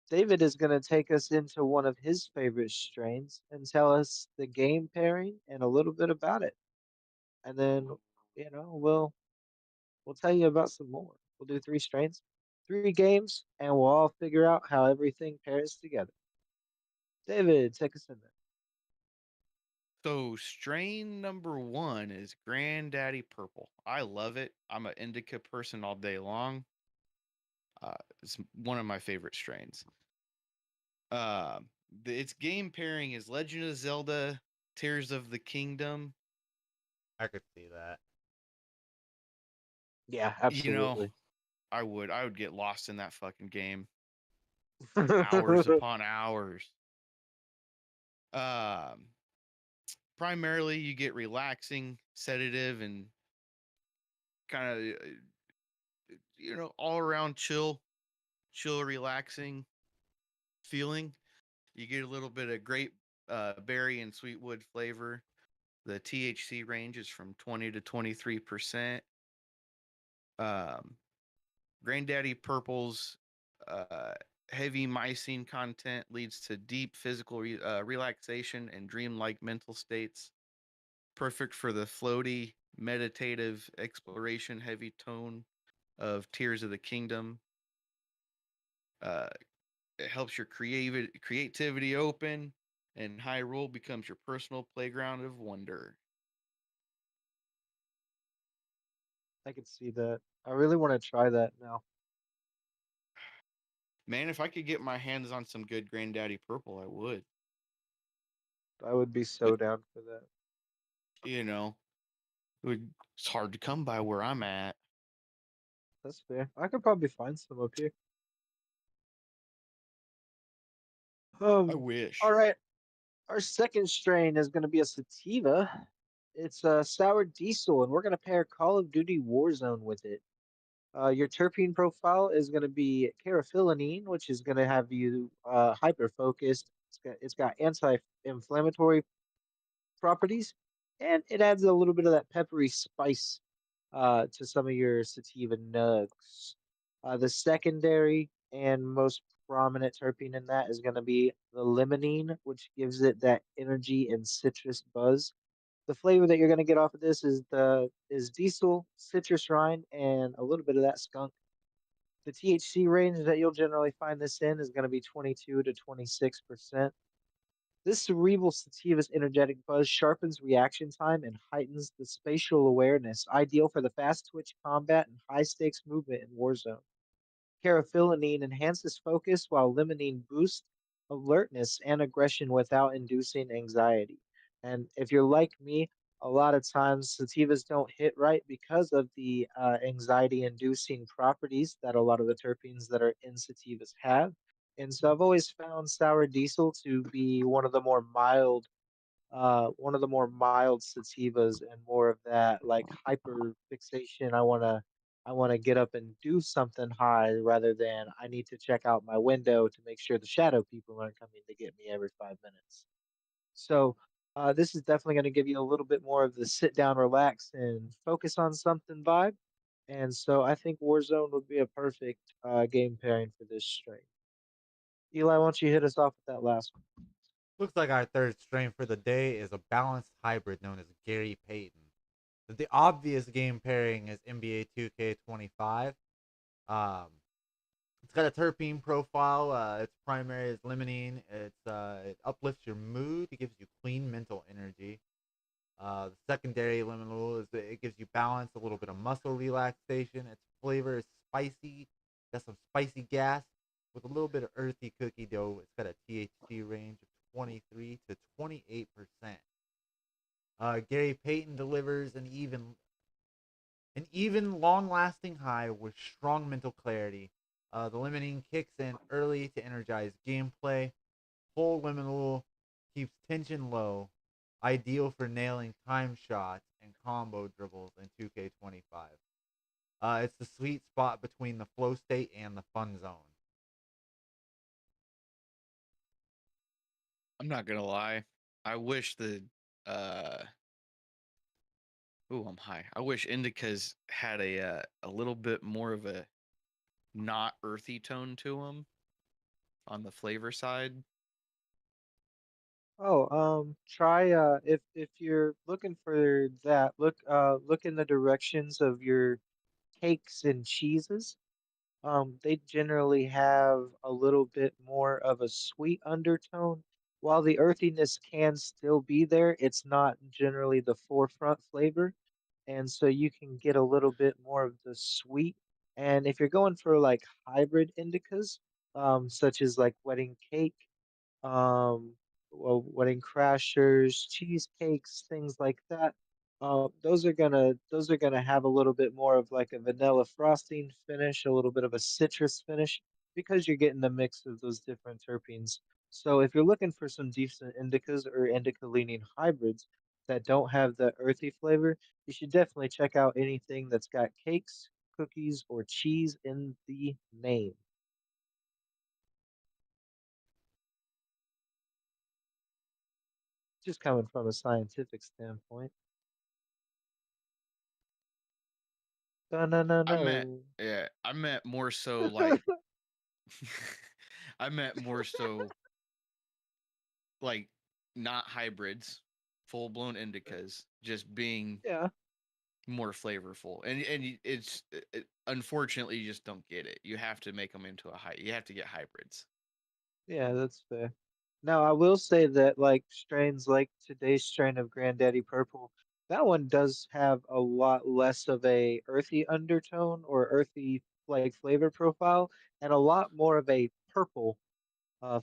David is going to take us into one of his favorite strains and tell us the game pairing and a little bit about it. And then, we'll tell you about some more. We'll do 3 strains, 3 games, and we'll all figure out how everything pairs together. David, take us in there. So strain number 1 is Granddaddy Purple. I love it. I'm an indica person all day long. It's one of my favorite strains. Its game pairing is Legend of Zelda: Tears of the Kingdom. I could see that. Yeah, You know, absolutely. I would get lost in that fucking game, hours upon hours. Um, Primarily you get relaxing, sedative, and kind of all around chill, relaxing feeling. You get a little bit of grape berry and sweetwood flavor. The THC range is from 20 to 23%. Um, Granddaddy Purple's heavy mycene content leads to deep physical relaxation and dreamlike mental states. Perfect for the floaty, meditative, exploration heavy tone of Tears of the Kingdom. Uh, it helps your creativity open, and Hyrule becomes your personal playground of wonder. I can see that. I really want to try that now. Man, if I could get my hands on some good Granddaddy Purple, I would. I would be But so down for that. you know, it's hard to come by where I'm at. That's fair. I could probably find some up here. I All wish. right. Our second strain is going to be a sativa. It's a sour diesel, and we're going to pair Call of Duty Warzone with it. Your terpene profile is going to be caraphyllene, which is going to have you hyper focused. It's got anti-inflammatory properties, and it adds a little bit of that peppery spice to some of your sativa nugs. The secondary and most prominent terpene in that is going to be the limonene, which gives it that energy and citrus buzz. The flavor that you're going to get off of this is diesel, citrus rind, and a little bit of that skunk. The THC range that you'll generally find this in is going to be 22 to 26%. This cerebral sativa's energetic buzz sharpens reaction time and heightens the spatial awareness, ideal for the fast twitch combat and high stakes movement in Warzone. Caraphyllene enhances focus while limonene boosts alertness and aggression without inducing anxiety. And if you're like me, a lot of times sativas don't hit right because of the anxiety inducing properties that a lot of the terpenes that are in sativas have. And so I've always found sour diesel to be one of the more mild sativas and more of that like hyper fixation. I want to get up and do something high rather than I need to check out my window to make sure the shadow people aren't coming to get me every 5 minutes. So this is definitely going to give you a little bit more of the sit down, relax, and focus on something vibe. And so I think Warzone would be a perfect game pairing for this strain. Eli, why don't you hit us off with that last one? Looks like our third strain for the day is a balanced hybrid known as Gary Payton. The obvious game pairing is NBA 2K25. Um, it's got a terpene profile. Its primary is limonene. It uplifts your mood. It gives you clean mental energy. The secondary liminal is that it gives you balance, a little bit of muscle relaxation. Its flavor is spicy. Got some spicy gas with a little bit of earthy cookie dough. It's got a THC range of 23 to 28%. Gary Payton delivers an even long-lasting high with strong mental clarity. The limonene kicks in early to energize gameplay. Full liminal keeps tension low, ideal for nailing time shots and combo dribbles in 2K25. It's the sweet spot between the flow state and the fun zone. I'm not gonna lie. I wish the uh I'm high. I wish indicas had a little bit more of a not earthy tone to them on the flavor side. Oh, try if you're looking for that, look in the directions of your cakes and cheeses. They generally have a little bit more of a sweet undertone. While the earthiness can still be there, it's not generally the forefront flavor. And so you can get a little bit more of the sweet. And if you're going for like hybrid indicas, such as like wedding cake, um, wedding crashers, cheesecakes, things like that. Those are gonna have a little bit more of like a vanilla frosting finish, a little bit of a citrus finish, because you're getting the mix of those different terpenes. So if you're looking for some decent indicas or indica leaning hybrids that don't have the earthy flavor, you should definitely check out anything that's got cakes, cookies, or cheese in the name. Just coming from a scientific standpoint. No, no, no, I meant no. yeah, I meant more so like I meant more so like not hybrids, full blown indicas, just being Yeah, more flavorful. And it's unfortunately you just don't get it. You have to make them into a high. You have to get hybrids. yeah, that's fair. Now, I will say that like strains like today's strain of Granddaddy Purple, that one does have a lot less of a earthy undertone or earthy like flavor profile, and a lot more of a purple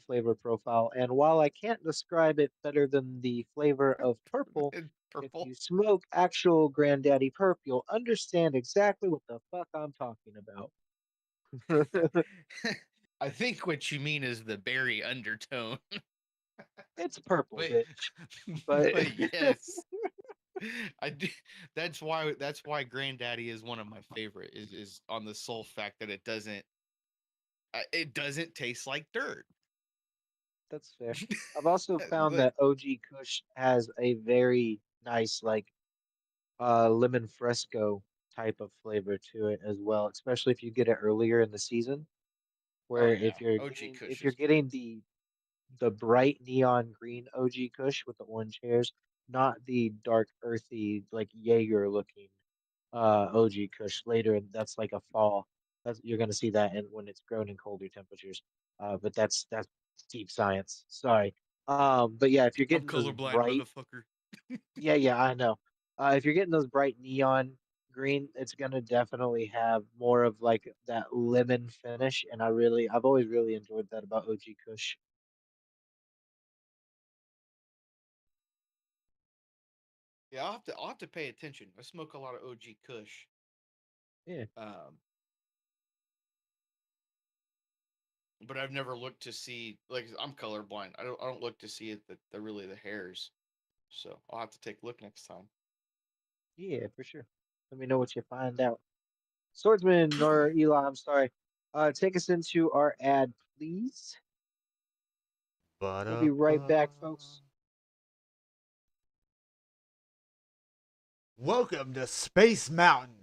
flavor profile. And while I can't describe it better than the flavor of purple, if Purple. you smoke actual Granddaddy Purp, you'll understand exactly what the fuck I'm talking about. I think what you mean is the berry undertone. It's purple, but bitch. But but yes. I do, that's why Granddaddy is one of my favorite is on the sole fact that it doesn't taste like dirt. that's fair. I've also found Like that OG Kush has a very nice like lemon fresco type of flavor to it as well, especially if you get it earlier in the season. oh Where yeah, OG if Kush you're is getting the bright neon green OG Kush with the orange hairs, not the dark earthy like Jaeger looking OG Kush later. That's like a fall. That's you're gonna see that when it's grown in colder temperatures. But that's deep science. Sorry. But yeah, if you're I'm getting those colorblind, bright, motherfucker. yeah, I know. If you're getting those bright neon green, it's gonna definitely have more of like that lemon finish, and I've always really enjoyed that about OG Kush. Yeah, I'll have to pay attention. I smoke a lot of OG Kush. Yeah. Um, but I've never looked to see like I'm colorblind. I don't look to see it the really the hairs. So I'll have to take a look next time. Yeah, for sure. Let me know what you find out. Swordsman or Eli, I'm sorry. Take us into our ad, please. We'll be right Ba-da-ba. back, folks. Welcome to Space Mountain,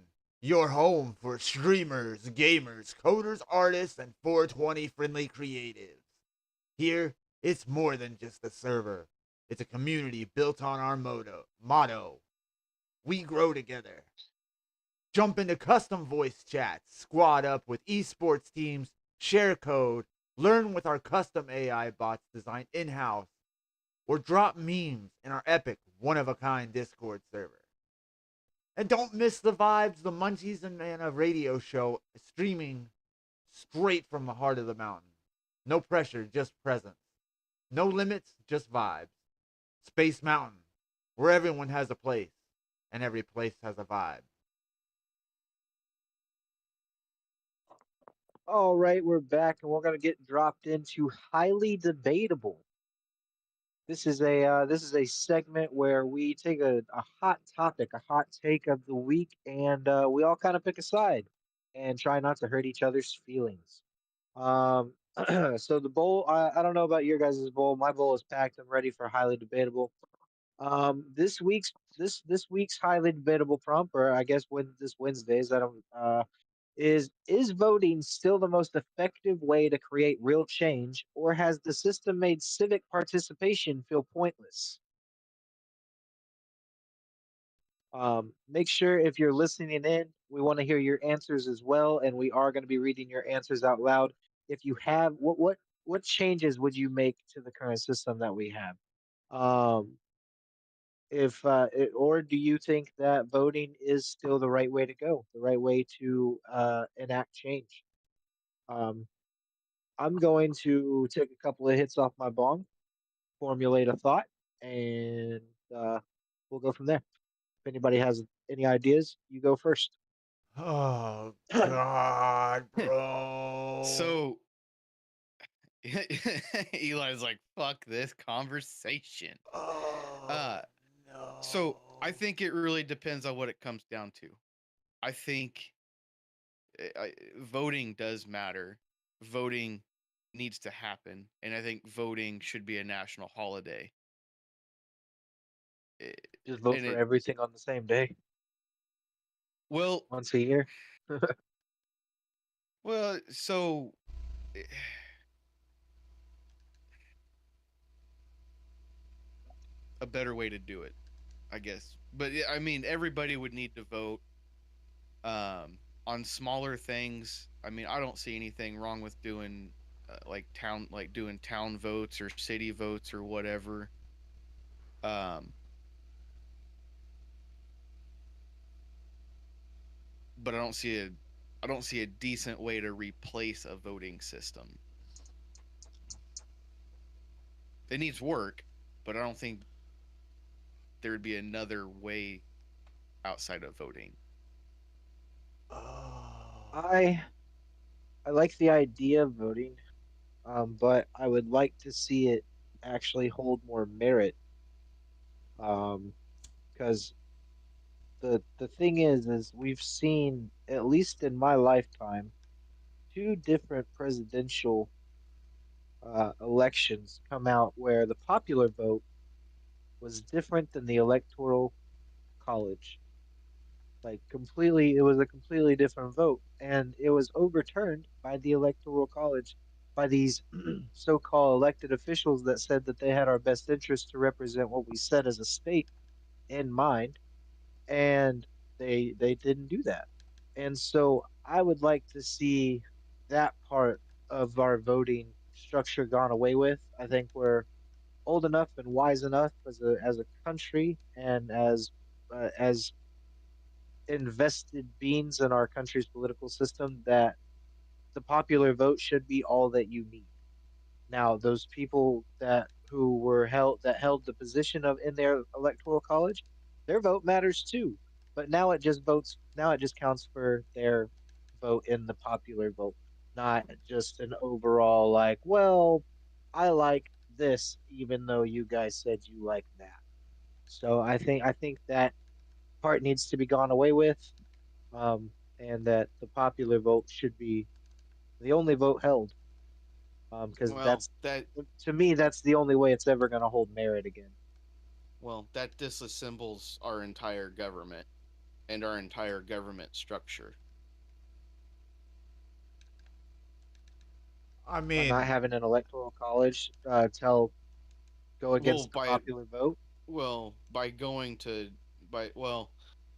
your home for streamers, gamers, coders, artists, and 420 friendly creatives. Here, it's more than just a server. It's a community built on our motto. We grow together. Jump into custom voice chats, squad up with esports teams, share code, learn with our custom AI bots designed in-house, or drop memes in our epic one-of-a-kind Discord server. And don't miss the vibes, the Munchies and Mana radio show streaming straight from the heart of the mountain. No pressure, just presence. No limits, just vibes. Space Mountain, where everyone has a place and every place has a vibe. All right, we're back, and we're gonna get dropped into highly debatable. This is a segment where we take a hot topic, a hot take of the week, and we all kind of pick a side and try not to hurt each other's feelings. Um, so the bowl, I don't know about your guys' bowl. My bowl is packed. I'm ready for highly debatable. This week's highly debatable prompt, or I guess when this Wednesday's, I don't is voting still the most effective way to create real change, or has the system made civic participation feel pointless? Make sure if you're listening in, we want to hear your answers as well, and we are going to be reading your answers out loud. If you have, what changes would you make to the current system that we have? Um, if or do you think that voting is still the right way to go, the right way to enact change? Um, I'm going to take a couple of hits off my bong, formulate a thought, and we'll go from there. If anybody has any ideas, you go first. Oh, God, bro. So Eli's like, fuck this conversation. Oh, Uh, no. so I think it really depends on what it comes down to. I think voting does matter. Voting needs to happen, and I think voting should be a national holiday. Eh, Just vote And for it everything on the same day, well, once a year. well, so a better way to do it, I guess. But yeah, I mean, everybody would need to vote on smaller things. I mean, I don't see anything wrong with doing like doing town votes or city votes or whatever. Um, but I don't see a decent way to replace a voting system. It needs work, but I don't think there would be another way outside of voting. Oh. I I like the idea of voting, but I would like to see it actually hold more merit. Because the thing is we've seen, at least in my lifetime, two different presidential elections come out where the popular vote was different than the electoral college. Like completely, it was a completely different vote, and it was overturned by the electoral college, by these so-called elected officials that said that they had our best interest to represent what we said as a state in mind, and they didn't do that. And so I would like to see that part of our voting structure gone away with. I think we're old enough and wise enough as a country and as invested beings in our country's political system that the popular vote should be all that you need. Now, those people that held the position of in their electoral college, their vote matters too. But now it just counts for their vote in the popular vote, not just an overall like, well, I like this even though you guys said you like that. So I think that part needs to be gone away with, um, and that the popular vote should be the only vote held, because Well, that's that to me that's the only way it's ever going to hold merit again. that disassembles our entire government and our entire government structure. I By not mean, having an electoral college tell go Well, against the by popular vote. by going to by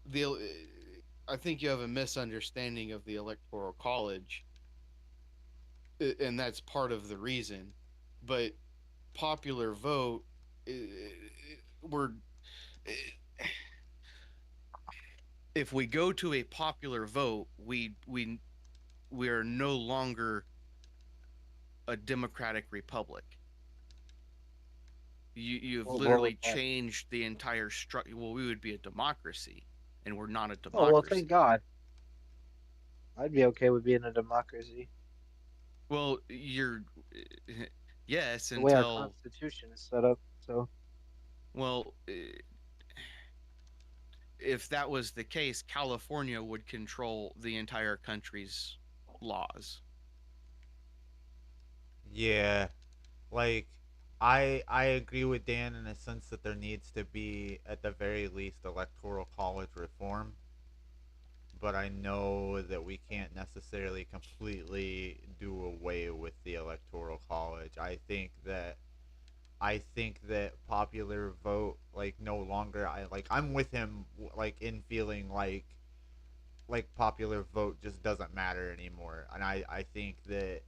the I think you have a misunderstanding of the electoral college, and that's part of the reason. But popular vote, we're if we go to a popular vote, we are no longer a democratic republic. You've What would literally that? changed the entire structure. Well, we would be a democracy, and we're not a Oh well, thank democracy. God. I'd be okay with being a democracy. Well, you're yes The way our until constitution is set up. So, well, if that was the case, California would control the entire country's laws. yeah, like I agree with Dan in the sense that there needs to be at the very least electoral college reform, but I know that we can't necessarily completely do away with the electoral college. I think that popular vote like no longer I'm with him like in feeling like popular vote just doesn't matter anymore. And I think that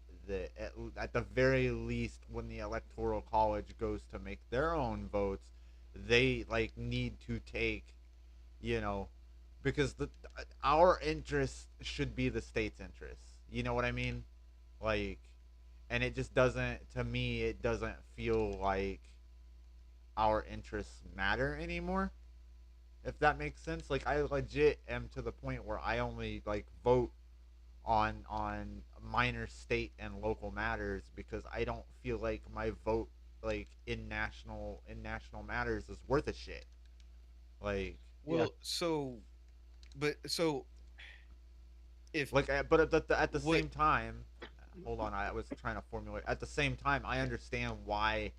at the very least when the electoral college goes to make their own votes, they like need to take, you know, because the our interests should be the state's interests. You know what I mean? Like, and it just doesn't, to me it doesn't feel like our interests matter anymore, if that makes sense. Like I legit am to the point where I only like vote on minor state and local matters because I don't feel like my vote like in national matters is worth a shit. Like yeah. Well, so if but at the what same time, hold on, I was trying to formulate. At the same time, I understand why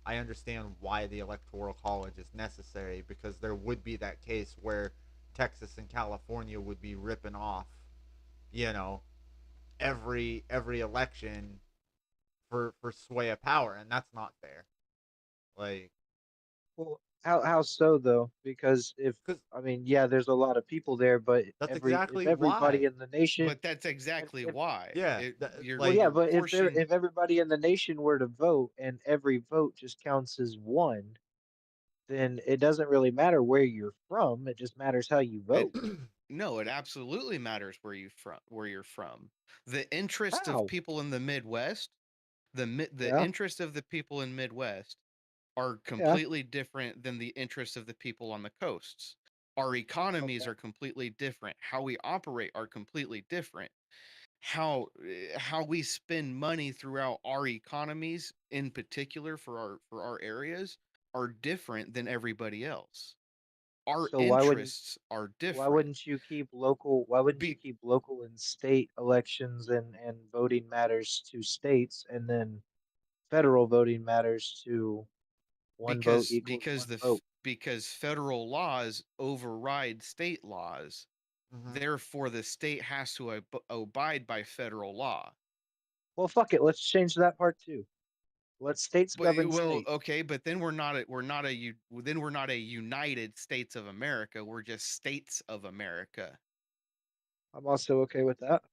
the electoral college is necessary, because there would be that case where Texas and California would be ripping off, you know, every election for sway of power, and that's not fair. Like, Well, How so though? Because if Because I mean, yeah, there's a lot of people there, but that's if exactly everybody why. in the nation, But that's exactly if why. Yeah, You're well, like yeah, you're but portion if everybody in the nation were to vote and every vote just counts as one, then it doesn't really matter where you're from. It just matters how you it. vote. No, it absolutely matters where you're from. The interests of How? people in the Midwest, the Yeah, interest of the people in Midwest are yeah, completely different than the interests of the people on the coasts. Our economies okay. are completely different. How we operate are completely different. How we spend money throughout our economies, in particular for our areas, are different than everybody else. Our So interests are why different. wouldn't you keep local? Why wouldn't you Be, keep local and state elections and voting matters to states, and then federal voting matters to one vote equals one vote? because federal laws override state laws. mhm. Therefore, the state has to abide by federal law. Well, fuck it. Let's change that part too. Let states But govern well, states. okay, but then we're not a United States of America. We're just states of America. I'm also okay with that.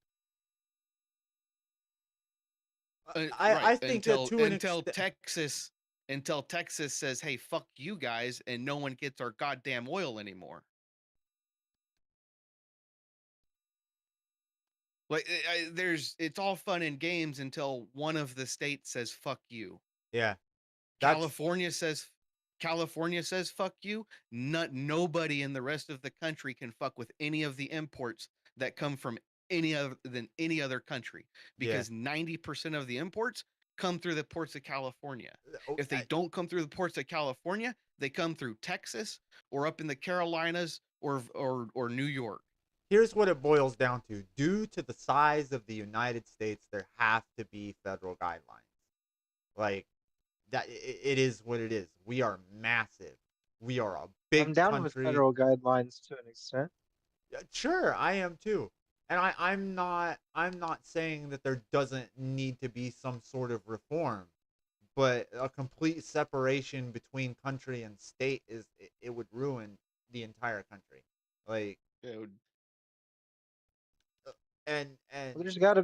I Right, think that to an until Texas says, "Hey, fuck you guys," and no one gets our goddamn oil anymore. Like it's all fun and games until one of the states says "fuck you." yeah, that's California says California says fuck you. Not nobody in the rest of the country can fuck with any of the imports that come from any other country yeah. because 90% of the imports come through the ports of California. Oh, If they don't come through the ports of California, they come through Texas or up in the Carolinas or New York. here's what it boils down to. Due to the size of the United States, there have to be federal guidelines. Like that, it is what it is. We are massive. We are a I'm big down with country. federal guidelines to an extent. Yeah, sure, I am too. And I'm not saying that there doesn't need to be some sort of reform, but a complete separation between country and state it would ruin the entire country. Like Dude. and Well, there's got to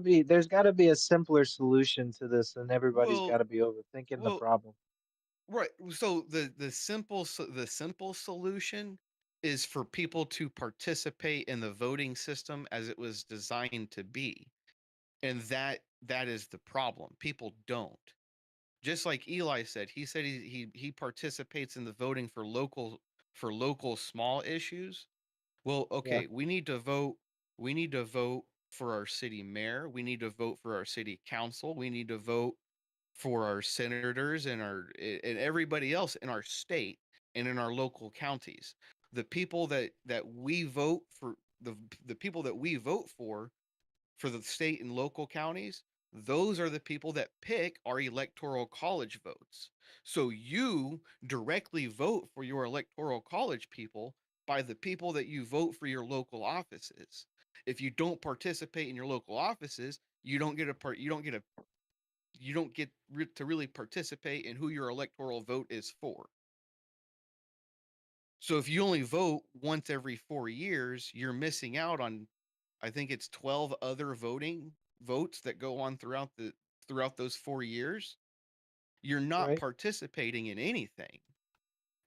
be a simpler solution to this, and everybody's got Well, to be overthinking the well, problem. right. So the simple solution is for people to participate in the voting system as it was designed to be. And that is the problem. People don't. Just like Eli said, he said he participates in the voting for local small issues. Well, Yeah, okay, we need to vote for our city mayor, we need to vote for our city council, we need to vote for our senators and everybody else in our state and in our local counties. The people that we vote for the people that we vote for the state and local counties, those are the people that pick our electoral college votes. So you directly vote for your electoral college people by the people that you vote for your local offices. If you don't participate in your local offices, you don't get to really participate in who your electoral vote is for. So if you only vote once every 4 years, you're missing out on I think it's 12 other voting votes that go on throughout those 4 years. You're not right. participating in anything.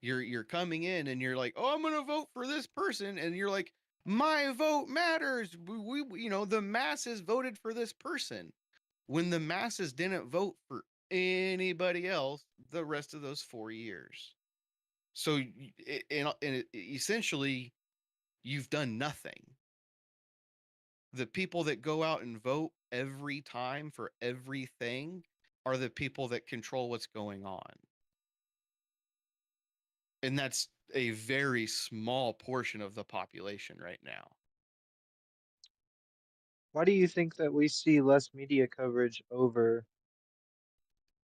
You're coming in and you're like, "Oh, I'm going to vote for this person." And you're like, "My vote matters. The masses voted for this person." When the masses didn't vote for anybody else the rest of those 4 years. So essentially you've done nothing. The people that go out and vote every time for everything are the people that control what's going on. And that's a very small portion of the population right now. Why do you think that we see less media coverage over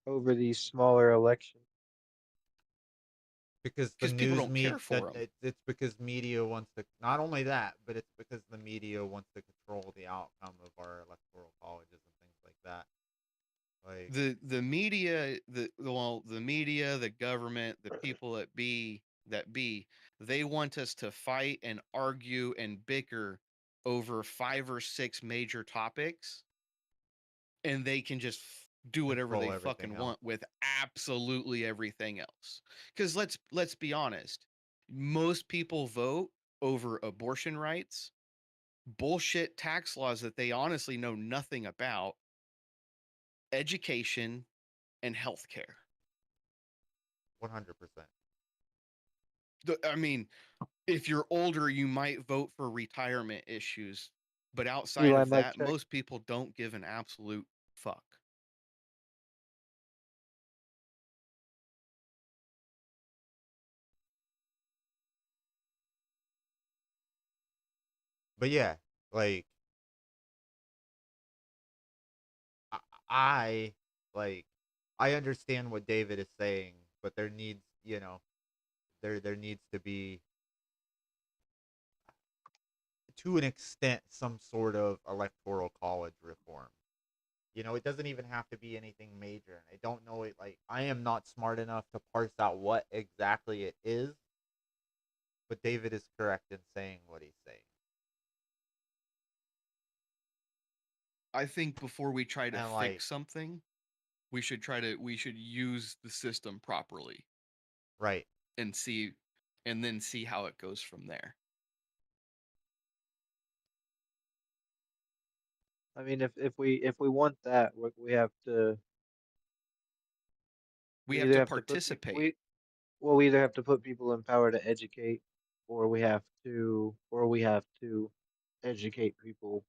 these smaller elections? because the Because people news don't care media for them. it's because media wants to, not only that, but it's because the media wants to control the outcome of our electoral colleges and things like that. Like The media, the media, the government, the people that be that be they want us to fight and argue and bicker over 5 or 6 major topics, and they can just do whatever Control they everything fucking else. want with absolutely everything else. Because let's be honest, most people vote over abortion rights, bullshit tax laws that they honestly know nothing about, education, and healthcare. 100%. I mean, if you're older, you might vote for retirement issues, but outside Eli, of mic that, check. most people don't give an absolute fuck. But yeah, like I, I like I understand what David is saying, but there needs, there needs to be, to an extent, some sort of electoral college reform. It doesn't even have to be anything major. And I don't know it. Like, I am not smart enough to parse out what exactly it is, but David is correct in saying what he's saying. I think before we try to And like, fix something, we should use the system properly right. and see and then see how it goes from there. I mean, if we want that, we have to We we have either to have to put people participate. we either have to put people in power to educate, or we have to educate people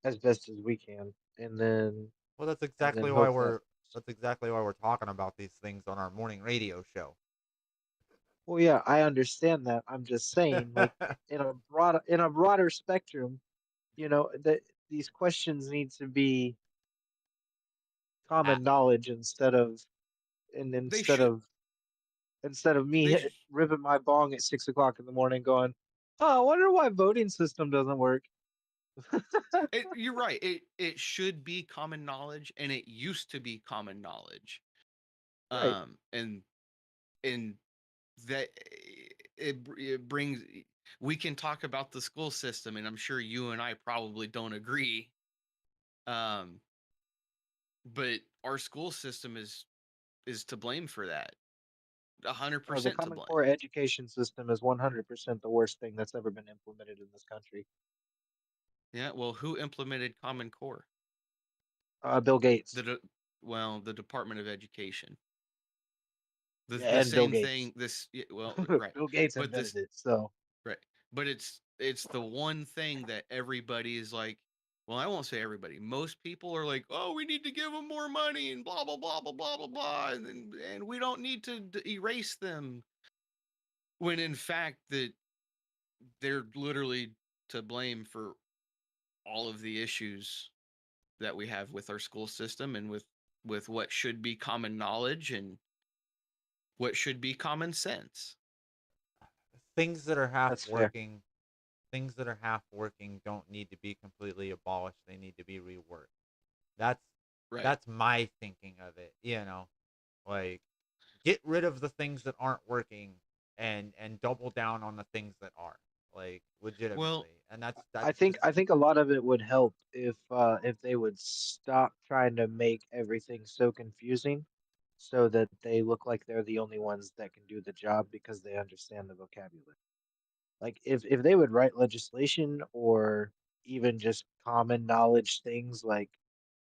as best as we can, and then Well, that's and then exactly why hope that. we're talking about these things on our morning radio show. Well, yeah, I understand that. I'm just saying, like, in a broader spectrum, that these questions need to be Ah, common knowledge instead of and They instead should of instead of me they sh- ripping my bong at 6 o'clock in the morning, going, "Oh, I wonder why voting system doesn't work." you're right. It should be common knowledge, and it used to be common knowledge. Right. And that it brings, we can talk about the school system, and I'm sure you and I probably don't agree, um but our school system is to blame for that, Oh, the 100% to Common blame. Core education system is 100% the worst thing that's ever been implemented in this country. Yeah, well, who implemented Common Core? Bill the Gates. de- well, the Department of Education. the Yeah, the and Bill same Gates. thing, this yeah, well, right, Bill Gates but invented this it, so right, but it's the one thing that everybody is like, well, I won't say everybody, most people are like, oh, we need to give them more money and blah blah blah blah blah blah blah, and we don't need to erase them, when in fact that they're literally to blame for all of the issues that we have with our school system, and with what should be common knowledge and what should be common sense. things that are half that's fair. working, things that are half working don't need to be completely abolished. They need to be reworked. That's Right. that's my thinking of it. Like, get rid of the things that aren't working and double down on the things that are, like, Well, legitimately. And I that's think just I think a lot of it would help if they would stop trying to make everything so confusing, so that they look like they're the only ones that can do the job because they understand the vocabulary. Like if they would write legislation or even just common knowledge things like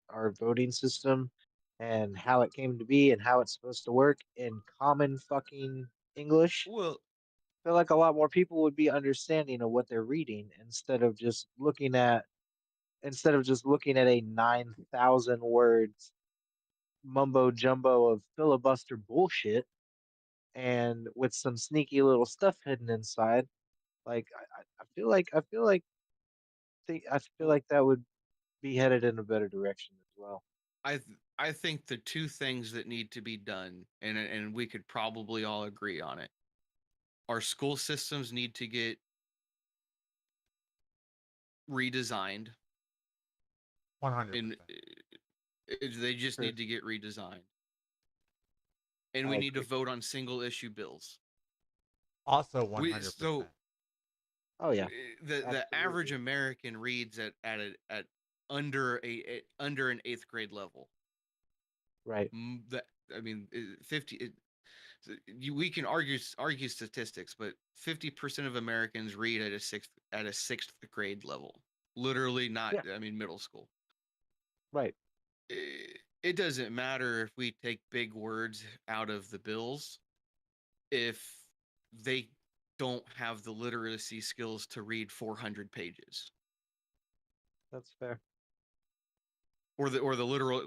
our voting system and how it came to be and how it's supposed to work in common fucking English, well, I feel like a lot more people would be understanding of what they're reading instead of just looking at a 9,000 words mumbo jumbo of filibuster bullshit and with some sneaky little stuff hidden inside. Like I feel like that would be headed in a better direction as well. I think the two things that need to be done, and we could probably all agree on it, our school systems need to get redesigned, and 100%. they just True. need to get redesigned, and I we need to agree. vote on single issue bills. Also We 100%. so Oh yeah, the average absolutely. American reads at under an eighth grade level. Right. That I mean, 50. We can argue statistics, but 50% of Americans read at a sixth grade level. Literally, not Yeah. I mean middle school. Right. It doesn't matter if we take big words out of the bills if they don't have the literacy skills to read 400 pages That's fair. or the literal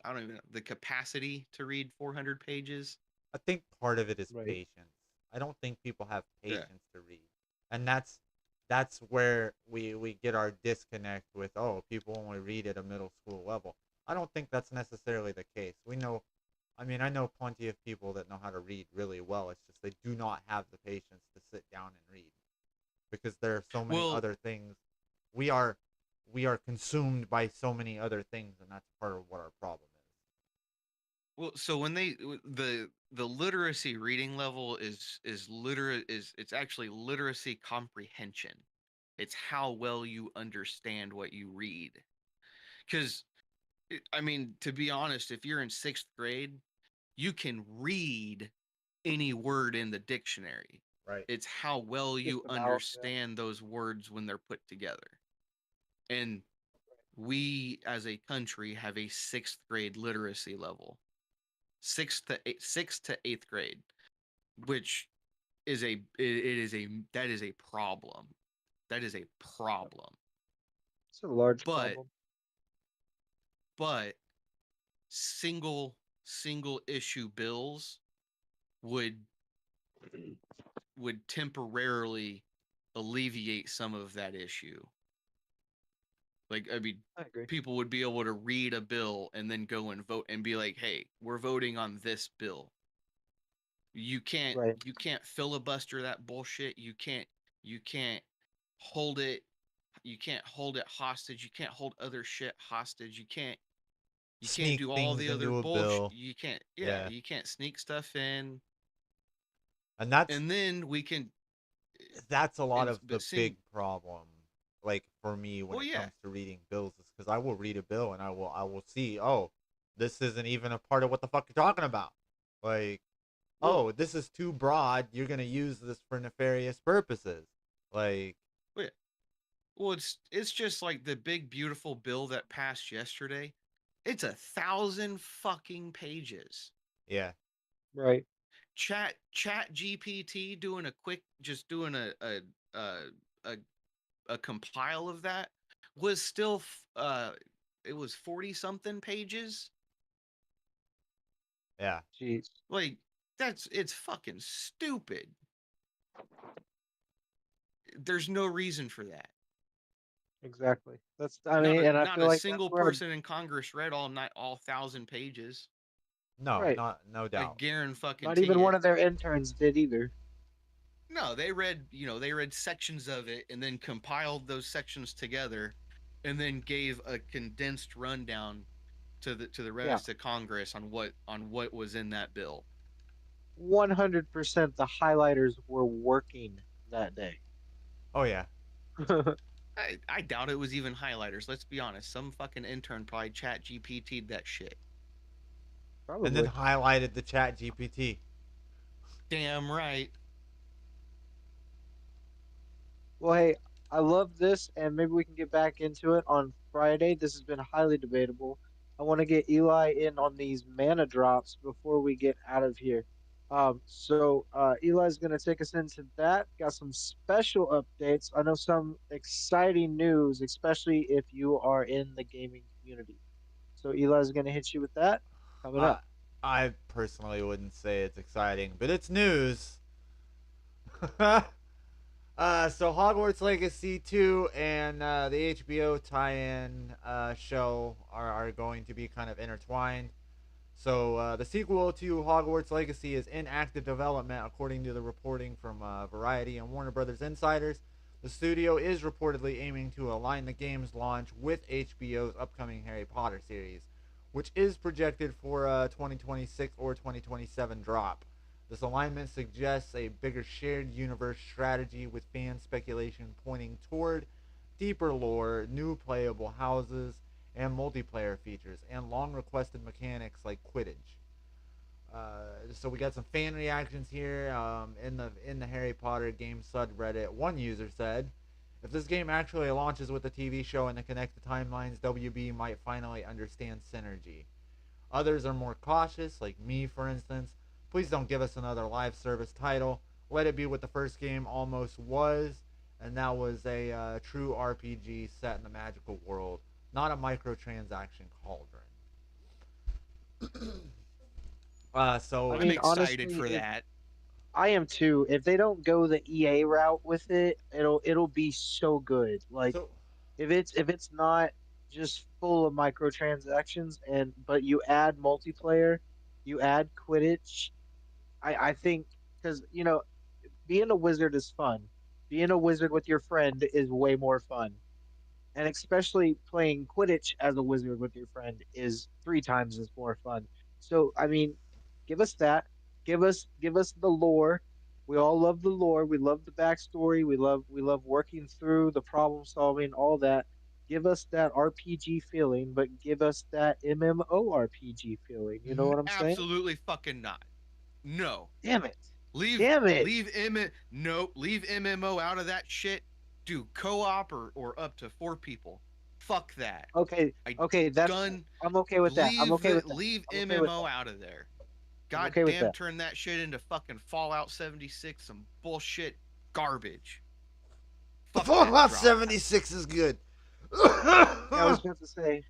I don't even know the capacity to read 400 pages. I think part of it is Right. patience. I don't think people have Yeah. patience to read, and that's where we get our disconnect with, oh, people only read at a middle school level. I don't think that's necessarily the case. We know, I mean, I know plenty of people that know how to read really well. It's just they do not have the patience to sit down and read because there are so many Well, other things. We are consumed by so many other things, and that's part of what our problem is. so when the literacy reading level is it's actually literacy comprehension. It's how well you understand what you read. Because I mean, to be honest, if you're in sixth grade, you can read any word in the dictionary. Right. It's how well Just you about. Yeah. understand those words when they're put together. And we as a country have a sixth grade literacy level, sixth to eighth grade, which is that is a problem. That is a problem. It's a large But problem. but single issue bills would would temporarily alleviate some of that issue. Like, I mean, I agree. people would be able to read a bill and then go and vote and be like, "Hey, we're voting on this bill." Right. You can't filibuster that bullshit. You can't hold it you can't hold it hostage. You can't hold other shit hostage. You can't Sneak do all things the other into a bullshit. bill. Yeah. You can't sneak stuff in. And that's And then we can that's a lot and of the but big sing problem, like for me when well, it yeah. comes to reading bills, is because I will read a bill and I will see, oh, this isn't even a part of what the fuck you're talking about. Like, Well, oh, this is too broad. You're gonna use this for nefarious purposes. Like, well, yeah. Well, it's just like the big beautiful bill that passed yesterday. It's 1,000 fucking pages. yeah, Right. Chat GPT doing a quick just doing a a, a compile of that was still it was 40 something pages. yeah. Jeez. Like it's fucking stupid. There's no reason for that. Exactly. That's. I mean, and I Not feel a like that's single where. person in Congress read all 1,000 pages. No, Right. not no I doubt. guarantee Not even one it. of their interns did either. No, they read sections of it and then compiled those sections together and then gave a condensed rundown to the Yeah. rest of Congress on what was in that bill. 100% the highlighters were working that day. Oh yeah. I doubt it was even highlighters. Let's be honest. Some fucking intern probably chat GPT'd that shit. And then Probably. highlighted the chat GPT. Damn right. Well, hey, I love this, and maybe we can get back into it on Friday. This has been highly debatable. I want to get Eli in on these mana drops before we get out of here. Eli's going to take us into that. Got some special updates. I know some exciting news, especially if you are in the gaming community. So Eli's going to hit you with that coming I up. I personally wouldn't say it's exciting, but it's news. So Hogwarts Legacy 2 and the HBO tie-in show are going to be kind of intertwined. So the sequel to Hogwarts Legacy is in active development, according to the reporting from Variety and Warner Brothers insiders. The studio is reportedly aiming to align the game's launch with HBO's upcoming Harry Potter series, which is projected for a 2026 or 2027 drop. This alignment suggests a bigger shared universe strategy with fan speculation pointing toward deeper lore, new playable houses, and multiplayer features, and long requested mechanics like Quidditch. So we got some fan reactions here in the Harry Potter game subreddit. One user said, "If this game actually launches with the TV show and the connected timelines, WB might finally understand synergy." Others are more cautious, like me, for instance. "Please don't give us another live service title. Let it be what the first game almost was, and that was a true RPG set in the magical world, not a microtransaction cauldron." So I I'm mean, excited honestly, for if that. I am too. If they don't go the EA route with it, it'll be so good. Like so if it's not just full of microtransactions and but you add multiplayer, you add Quidditch, I think because being a wizard is fun. Being a wizard with your friend is way more fun. And especially playing Quidditch as a wizard with your friend is three times as more fun. So I mean, give us that. Give us the lore. We all love the lore. We love the backstory. We love working through the problem solving, all that. Give us that RPG feeling, but give us that MMORPG feeling. You know what I'm saying? Absolutely fucking not. No. Damn it. Leave Damn it. leave leave MMO out of that shit. Do co-op or up to 4 people. Fuck that. Okay, I okay, that's done I'm okay with that. I'm okay with that. leave I'm okay with MMO that. out of there. I'm God okay with damn, that. turn that shit into fucking Fallout 76, some bullshit garbage. Fuck that Fallout drop. 76 is good. Yeah, I was about to say.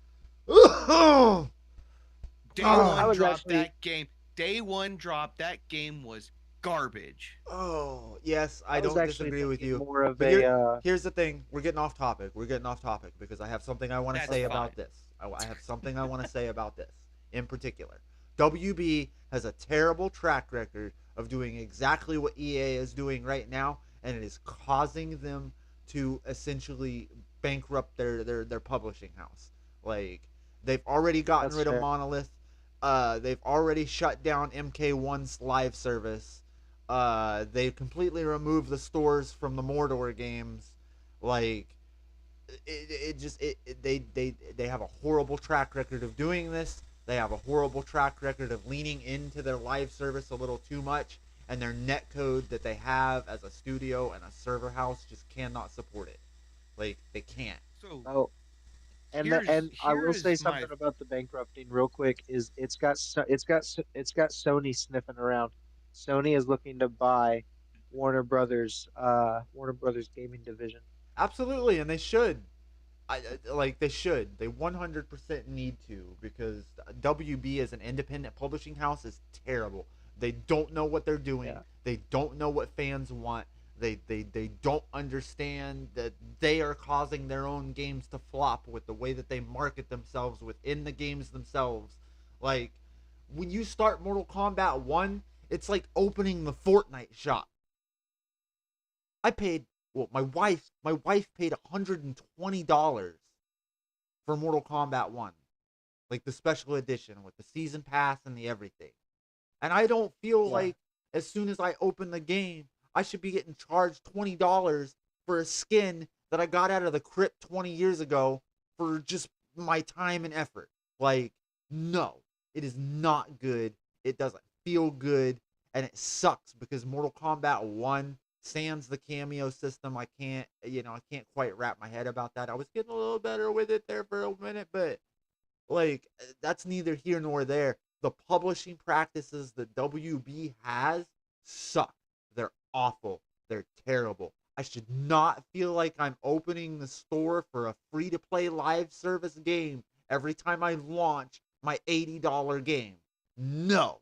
Day I one was drop actually that game. Day one drop that game was garbage. Oh, yes, I I was don't actually disagree with thinking you. more of But a here's the thing. We're getting off topic. We're getting off topic because I have something I want to That's say fine. about this. I have something I want to say about this in particular. WB has a terrible track record of doing exactly what EA is doing right now, and it is causing them to essentially bankrupt their publishing house. Like, they've already gotten that's rid of fair. Monolith. They've already shut down MK1's live service. They completely removed the stores from the Mordor games. Like, they have a horrible track record of doing this. They have a horrible track record of leaning into their live service a little too much, and their net code that they have as a studio and a server house just cannot support it. Like, they can't. So Oh, and I here will say is my something about the bankrupting real quick is it's got Sony sniffing around. Sony is looking to buy Warner Brothers gaming division. Absolutely, and they should. Like they should. They 100% need to because WB as an independent publishing house is terrible. They don't know what they're doing. Yeah. They don't know what fans want. They don't understand that they are causing their own games to flop with the way that they market themselves within the games themselves. Like when you start Mortal Kombat 1, it's like opening the Fortnite shop. I paid well, my wife paid $120 for Mortal Kombat 1. Like the special edition with the season pass and the everything. And I don't feel Yeah. like as soon as I open the game, I should be getting charged $20 for a skin that I got out of the crypt 20 years ago for just my time and effort. Like, no, it is not good. It doesn't feel good. And it sucks because Mortal Kombat 1 sans the cameo system. I can't quite wrap my head about that. I was getting a little better with it there for a minute, but like that's neither here nor there. The publishing practices that WB has suck. They're awful. They're terrible. I should not feel like I'm opening the store for a free to play live service game every time I launch my $80 game. No,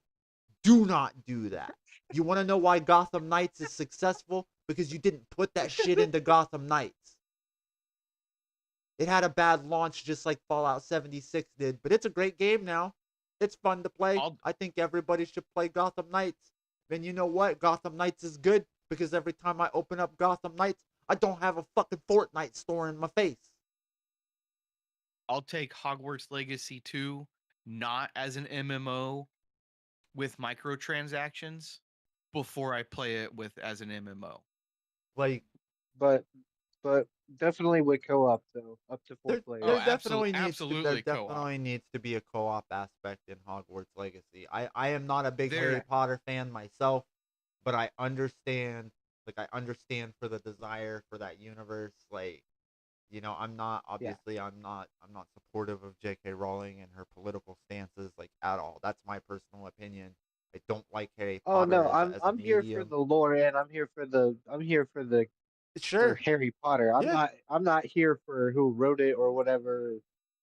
do not do that. You want to know why Gotham Knights is successful? Because you didn't put that shit into Gotham Knights. It had a bad launch just like Fallout 76 did, but it's a great game now. It's fun to play. I'll I think everybody should play Gotham Knights. And you know what? Gotham Knights is good because every time I open up Gotham Knights, I don't have a fucking Fortnite store in my face. I'll take Hogwarts Legacy 2 not as an MMO with microtransactions before I play it with as an MMO. Like but definitely with co-op though, up to 4 there Oh, players. there definitely absolutely co-op. needs to be a co-op aspect in Hogwarts Legacy. I am not a big Harry There, Potter fan myself, but I understand for the desire for that universe. Like, I'm not Yeah. obviously I'm not supportive of J.K. Rowling and her political stances like at all. That's my personal opinion. I don't like Harry Oh Potter no, as a I'm here for medium. the lore, and I'm here for Sure. Harry Potter. Yeah. I'm not here for who wrote it or whatever.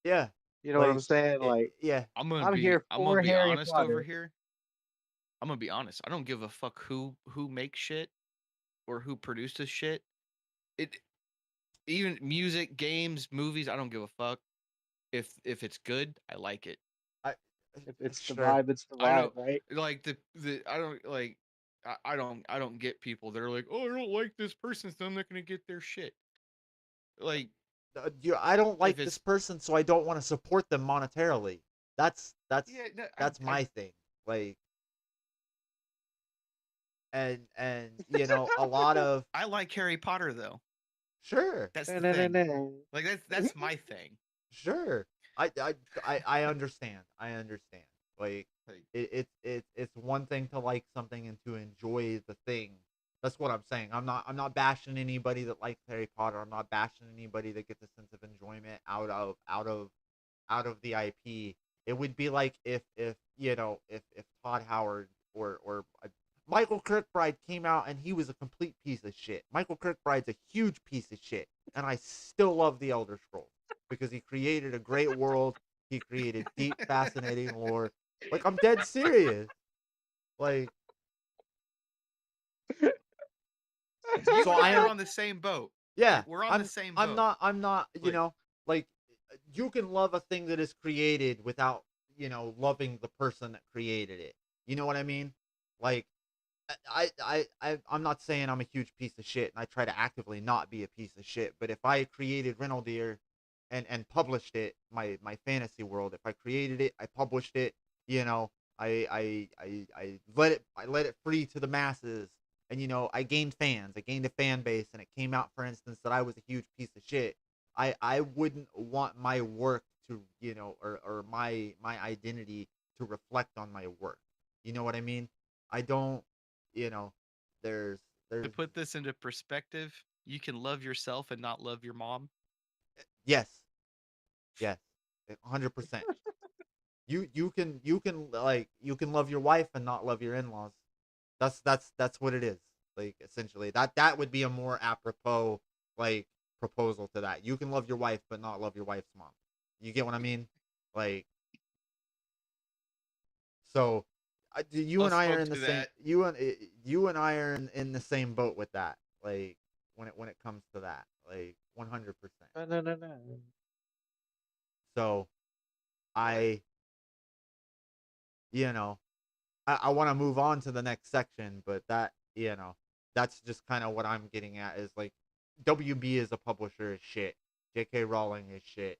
Yeah. You know what I'm Like saying? Like yeah. I'm here I'm gonna for be Harry honest over Potter. here. I'm gonna be honest. I don't give a fuck who makes shit or who produces shit. It even music, games, movies. I don't give a fuck. If it's good, I like it. I If it's the sure. vibe, it's the I vibe, don't right? like the I don't like I don't get people that are like, oh, I don't like this person, so I'm not gonna get their shit. Like I don't if like this it's person, so I don't want to support them monetarily. That's that's yeah, no, that's I my thing. Like, and a lot of I like Harry Potter though. sure, That's the thing. Na-na-na-na. Like that's my thing. sure. I understand. I understand. Like, Like it's one thing to like something and to enjoy the thing. That's what I'm saying. I'm not bashing anybody that likes Harry Potter. I'm not bashing anybody that gets a sense of enjoyment out of the IP. It would be like if Todd Howard or Michael Kirkbride came out and he was a complete piece of shit. Michael Kirkbride's a huge piece of shit, and I still love the Elder Scrolls because he created a great world. He created deep, fascinating lore. Like, I'm dead serious. Like, you so and I I are am. on the same boat. Yeah, We're on the same I'm boat. not I'm not, Like like, you can love a thing that is created without, loving the person that created it. You know what I mean? Like, I'm not saying I'm a huge piece of shit and I try to actively not be a piece of shit, but if I created Renaldir and published it, my fantasy world, if I created it, I published it, you know, I let it free to the masses, and I gained fans, I gained a fan base, and it came out, for instance, that I was a huge piece of shit. I wouldn't want my work to, or my identity to reflect on my work. You know what I mean? I don't, you know, there's to there's put this into perspective, you can love yourself and not love your mom. yes, yes, 100%. You can love your wife and not love your in-laws. That's what it is. Like, essentially, that would be a more apropos, like, proposal to that. You can love your wife but not love your wife's mom. You get what I mean? Like, so you I and I are spoke in the to same that. you and I are in the same boat with that. Like, when it comes to that, like, 100%. Na-na-na-na. So I you know I want to move on to the next section, but that's just kind of what I'm getting at is, like, WB as a publisher is shit. J.K. Rowling is shit.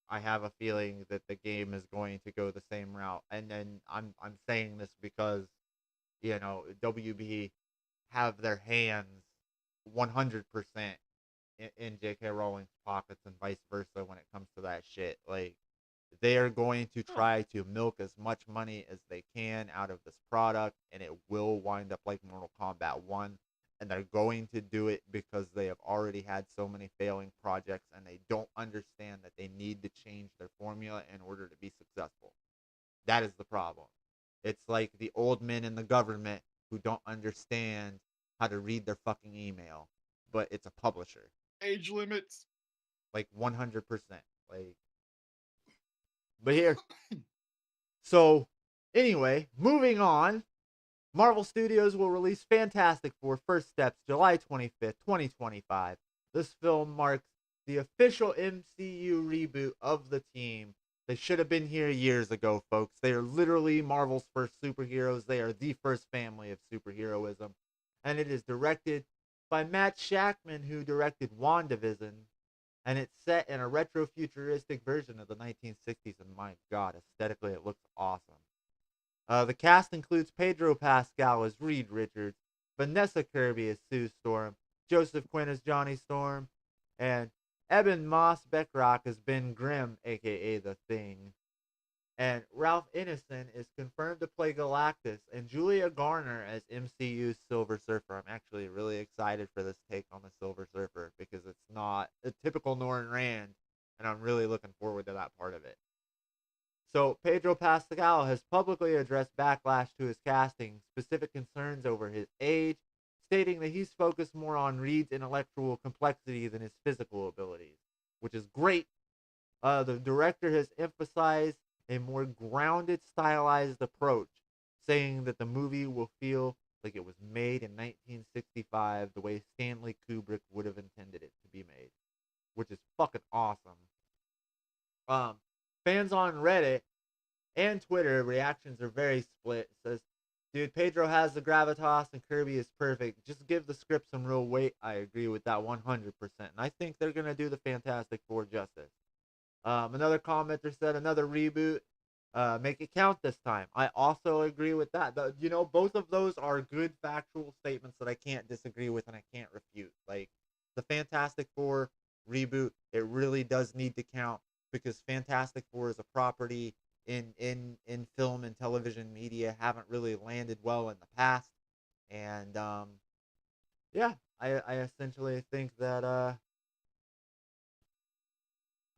I have a feeling that the game is going to go the same route, and then I'm saying this because WB have their hands 100% in J.K. Rowling's pockets and vice versa when it comes to that shit. Like, they are going to Huh. try to milk as much money as they can out of this product, and it will wind up like Mortal Kombat 1. And they're going to do it because they have already had so many failing projects, and they don't understand that they need to change their formula in order to be successful. That is the problem. It's like the old men in the government who don't understand how to read their fucking email, but it's a publisher. Age limits. Like, 100%. Like, but here, so, anyway, moving on. Marvel Studios will release Fantastic Four First Steps July 25th, 2025. This film marks the official MCU reboot of the team. They should have been here years ago, folks. They are literally Marvel's first superheroes. They are the first family of superheroism. And it is directed by Matt Shackman, who directed WandaVision. And it's set in a retro-futuristic version of the 1960s. And my god, aesthetically, it looks awesome. The cast includes Pedro Pascal as Reed Richards, Vanessa Kirby as Sue Storm, Joseph Quinn as Johnny Storm, and Eben Moss Beckrock as Ben Grimm, aka The Thing. And Ralph Ineson is confirmed to play Galactus, and Julia Garner as MCU's Silver Surfer. I'm actually really excited for this take on the Silver Surfer because it's not a typical Norrin Rand, and I'm really looking forward to that part of it. So Pedro Pascal has publicly addressed backlash to his casting, specific concerns over his age, stating that he's focused more on Reed's intellectual complexity than his physical abilities, which is great. The director has emphasized a more grounded, stylized approach, saying that the movie will feel like it was made in 1965 the way Stanley Kubrick would have intended it to be made, which is fucking awesome. Fans on Reddit and Twitter reactions are very split. It says, dude, Pedro has the gravitas and Kirby is perfect. Just give the script some real weight. I agree with that 100%. And I think they're going to do the Fantastic Four justice. Another commenter said another reboot. Make it count this time. I also agree with that. Both of those are good factual statements that I can't disagree with and I can't refute. Like the Fantastic Four reboot, it really does need to count because Fantastic Four is a property in film and television media haven't really landed well in the past. And yeah, I essentially think that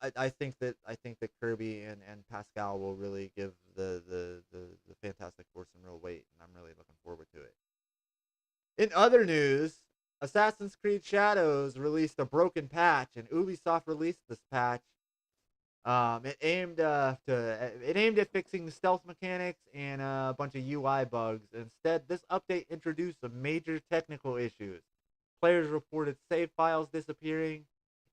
I think that Kirby and Pascal will really give the Fantastic Four some real weight, and I'm really looking forward to it. In other news, Assassin's Creed Shadows released a broken patch, and Ubisoft released this patch. It aimed at fixing the stealth mechanics and a bunch of UI bugs. Instead, this update introduced some major technical issues. Players reported save files disappearing,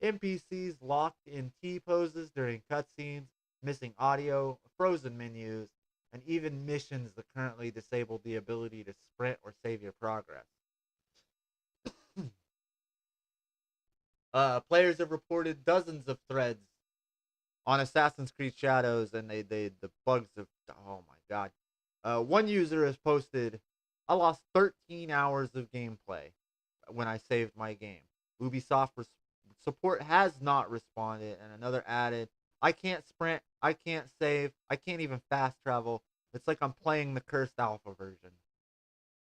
NPCs locked in T poses during cutscenes, missing audio, frozen menus, and even missions that currently disabled the ability to sprint or save your progress. Players have reported dozens of threads on Assassin's Creed Shadows, and the bugs have, oh my god. One user has posted, I lost 13 hours of gameplay when I saved my game. Ubisoft support has not responded, and another added, I can't sprint, I can't save, I can't even fast travel. It's like I'm playing the cursed alpha version.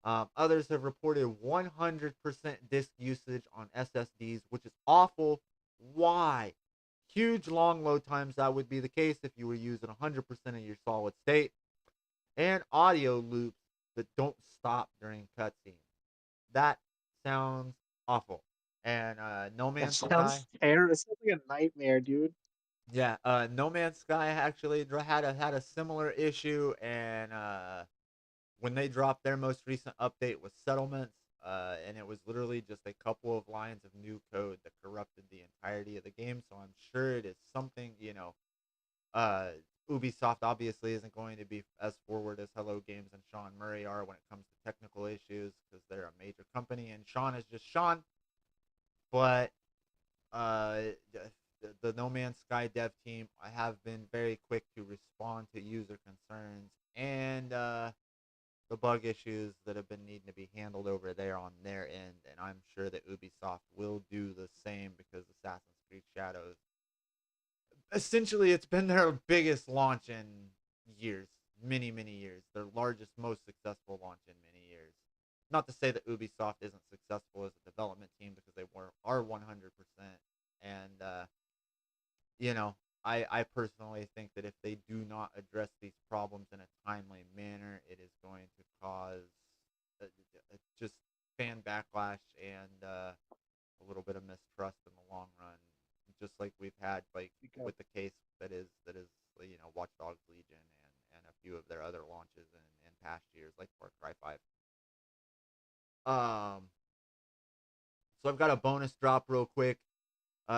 Others have reported 100% disk usage on SSDs, which is awful. Why? Huge long load times. That would be the case if you were using 100% of your solid state. And audio loops that don't stop during cutscenes. That sounds awful. And No That Man's Sky. sounds terrible. It sounds like a nightmare, dude. Yeah, No Man's Sky actually had a similar issue, and when they dropped their most recent update was settlements, and it was literally just a couple of lines of new code that corrupted the entirety of the game. So I'm sure it is something, Ubisoft obviously isn't going to be as forward as Hello Games and Sean Murray are when it comes to technical issues because they're a major company and Sean is just Sean. But the No Man's Sky dev team have been very quick to respond to user concerns and the bug issues that have been needing to be handled over there on their end, and I'm sure that Ubisoft will do the same because Assassin's Creed Shadows, essentially, it's been their biggest launch in years, many, many years, their largest, most successful launch in many years. Not to say that Ubisoft isn't successful as a development team because they are 100%, and I personally think that if they do not address these problems in a timely manner, it is going to cause just fan backlash and a little bit of mistrust in the long run, just like we've had with the case that is Watch Dogs Legion and a few of their other launches in past years, like Far Cry 5. So I've got a bonus drop real quick.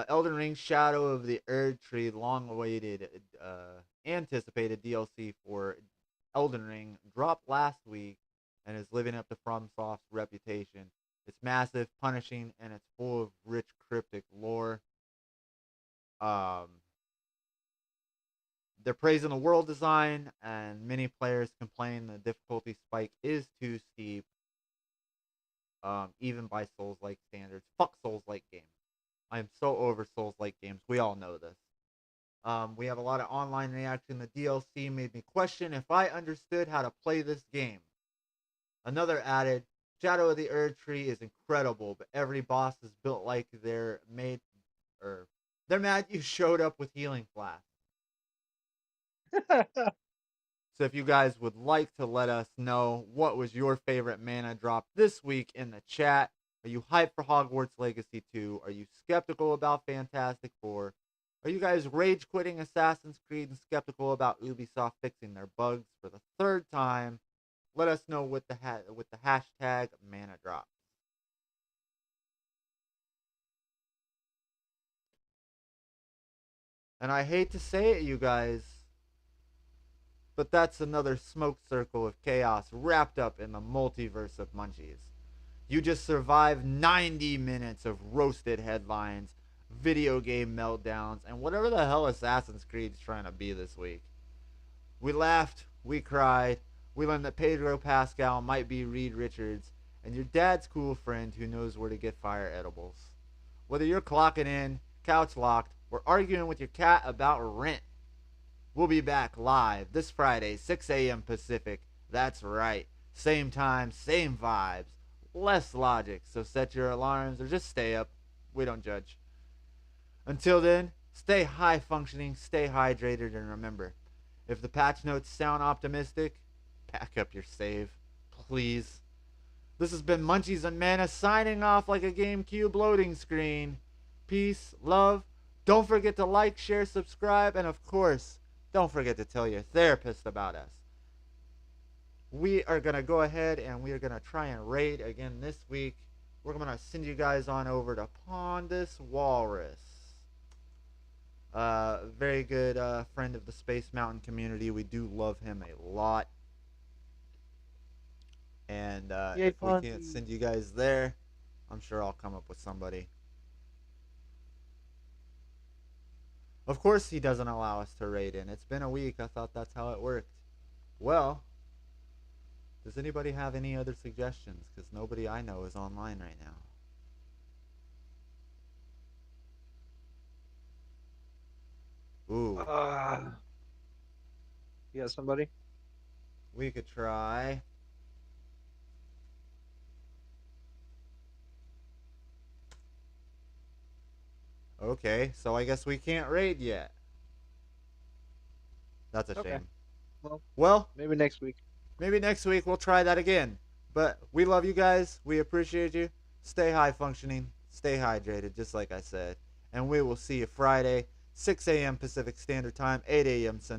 Elden Ring Shadow of the Erd Tree, long-awaited, anticipated DLC for Elden Ring, dropped last week and is living up to FromSoft's reputation. It's massive, punishing, and it's full of rich, cryptic lore. They're praising the world design, and many players complain the difficulty spike is too steep, even by Souls-like standards. Fuck Souls-like games. I am so over Souls-like games. We all know this. We have a lot of online reaction. The DLC made me question if I understood how to play this game. Another added, Shadow of the Erd Tree is incredible, but every boss is built like they're mad you showed up with healing flasks. So if you guys would like to let us know what was your favorite mana drop this week in the chat. Are you hyped for Hogwarts Legacy 2? Are you skeptical about Fantastic Four? Are you guys rage quitting Assassin's Creed and skeptical about Ubisoft fixing their bugs for the third time? Let us know with the hashtag mana drop. And I hate to say it, you guys, but that's another smoke circle of chaos wrapped up in the multiverse of Munchies. You just survived 90 minutes of roasted headlines, video game meltdowns, and whatever the hell Assassin's Creed is trying to be this week. We laughed, we cried, we learned that Pedro Pascal might be Reed Richards, and your dad's cool friend who knows where to get fire edibles. Whether you're clocking in, couch locked, or arguing with your cat about rent, we'll be back live this Friday, 6 a.m. Pacific. That's right. Same time, same vibes. Less logic, so set your alarms or just stay up. We don't judge. Until then, stay high functioning, stay hydrated, and remember, if the patch notes sound optimistic, pack up your save, please. This has been Munchies and Mana signing off like a GameCube loading screen. Peace, love. Don't forget to like, share, subscribe, and of course, don't forget to tell your therapist about us. We are going to go ahead and we are going to try and raid again this week. We're going to send you guys on over to Pondus Walrus. Very good friend of the Space Mountain community. We do love him a lot. And if we can't send you guys there, I'm sure I'll come up with somebody. Of course he doesn't allow us to raid in. It's been a week. I thought that's how it worked. Well, does anybody have any other suggestions? Because nobody I know is online right now. Ooh. You got somebody? We could try. Okay, so I guess we can't raid yet. That's a shame. Well, maybe next week. Maybe next week we'll try that again. But we love you guys. We appreciate you. Stay high functioning. Stay hydrated, just like I said. And we will see you Friday, 6 a.m. Pacific Standard Time, 8 a.m. Central.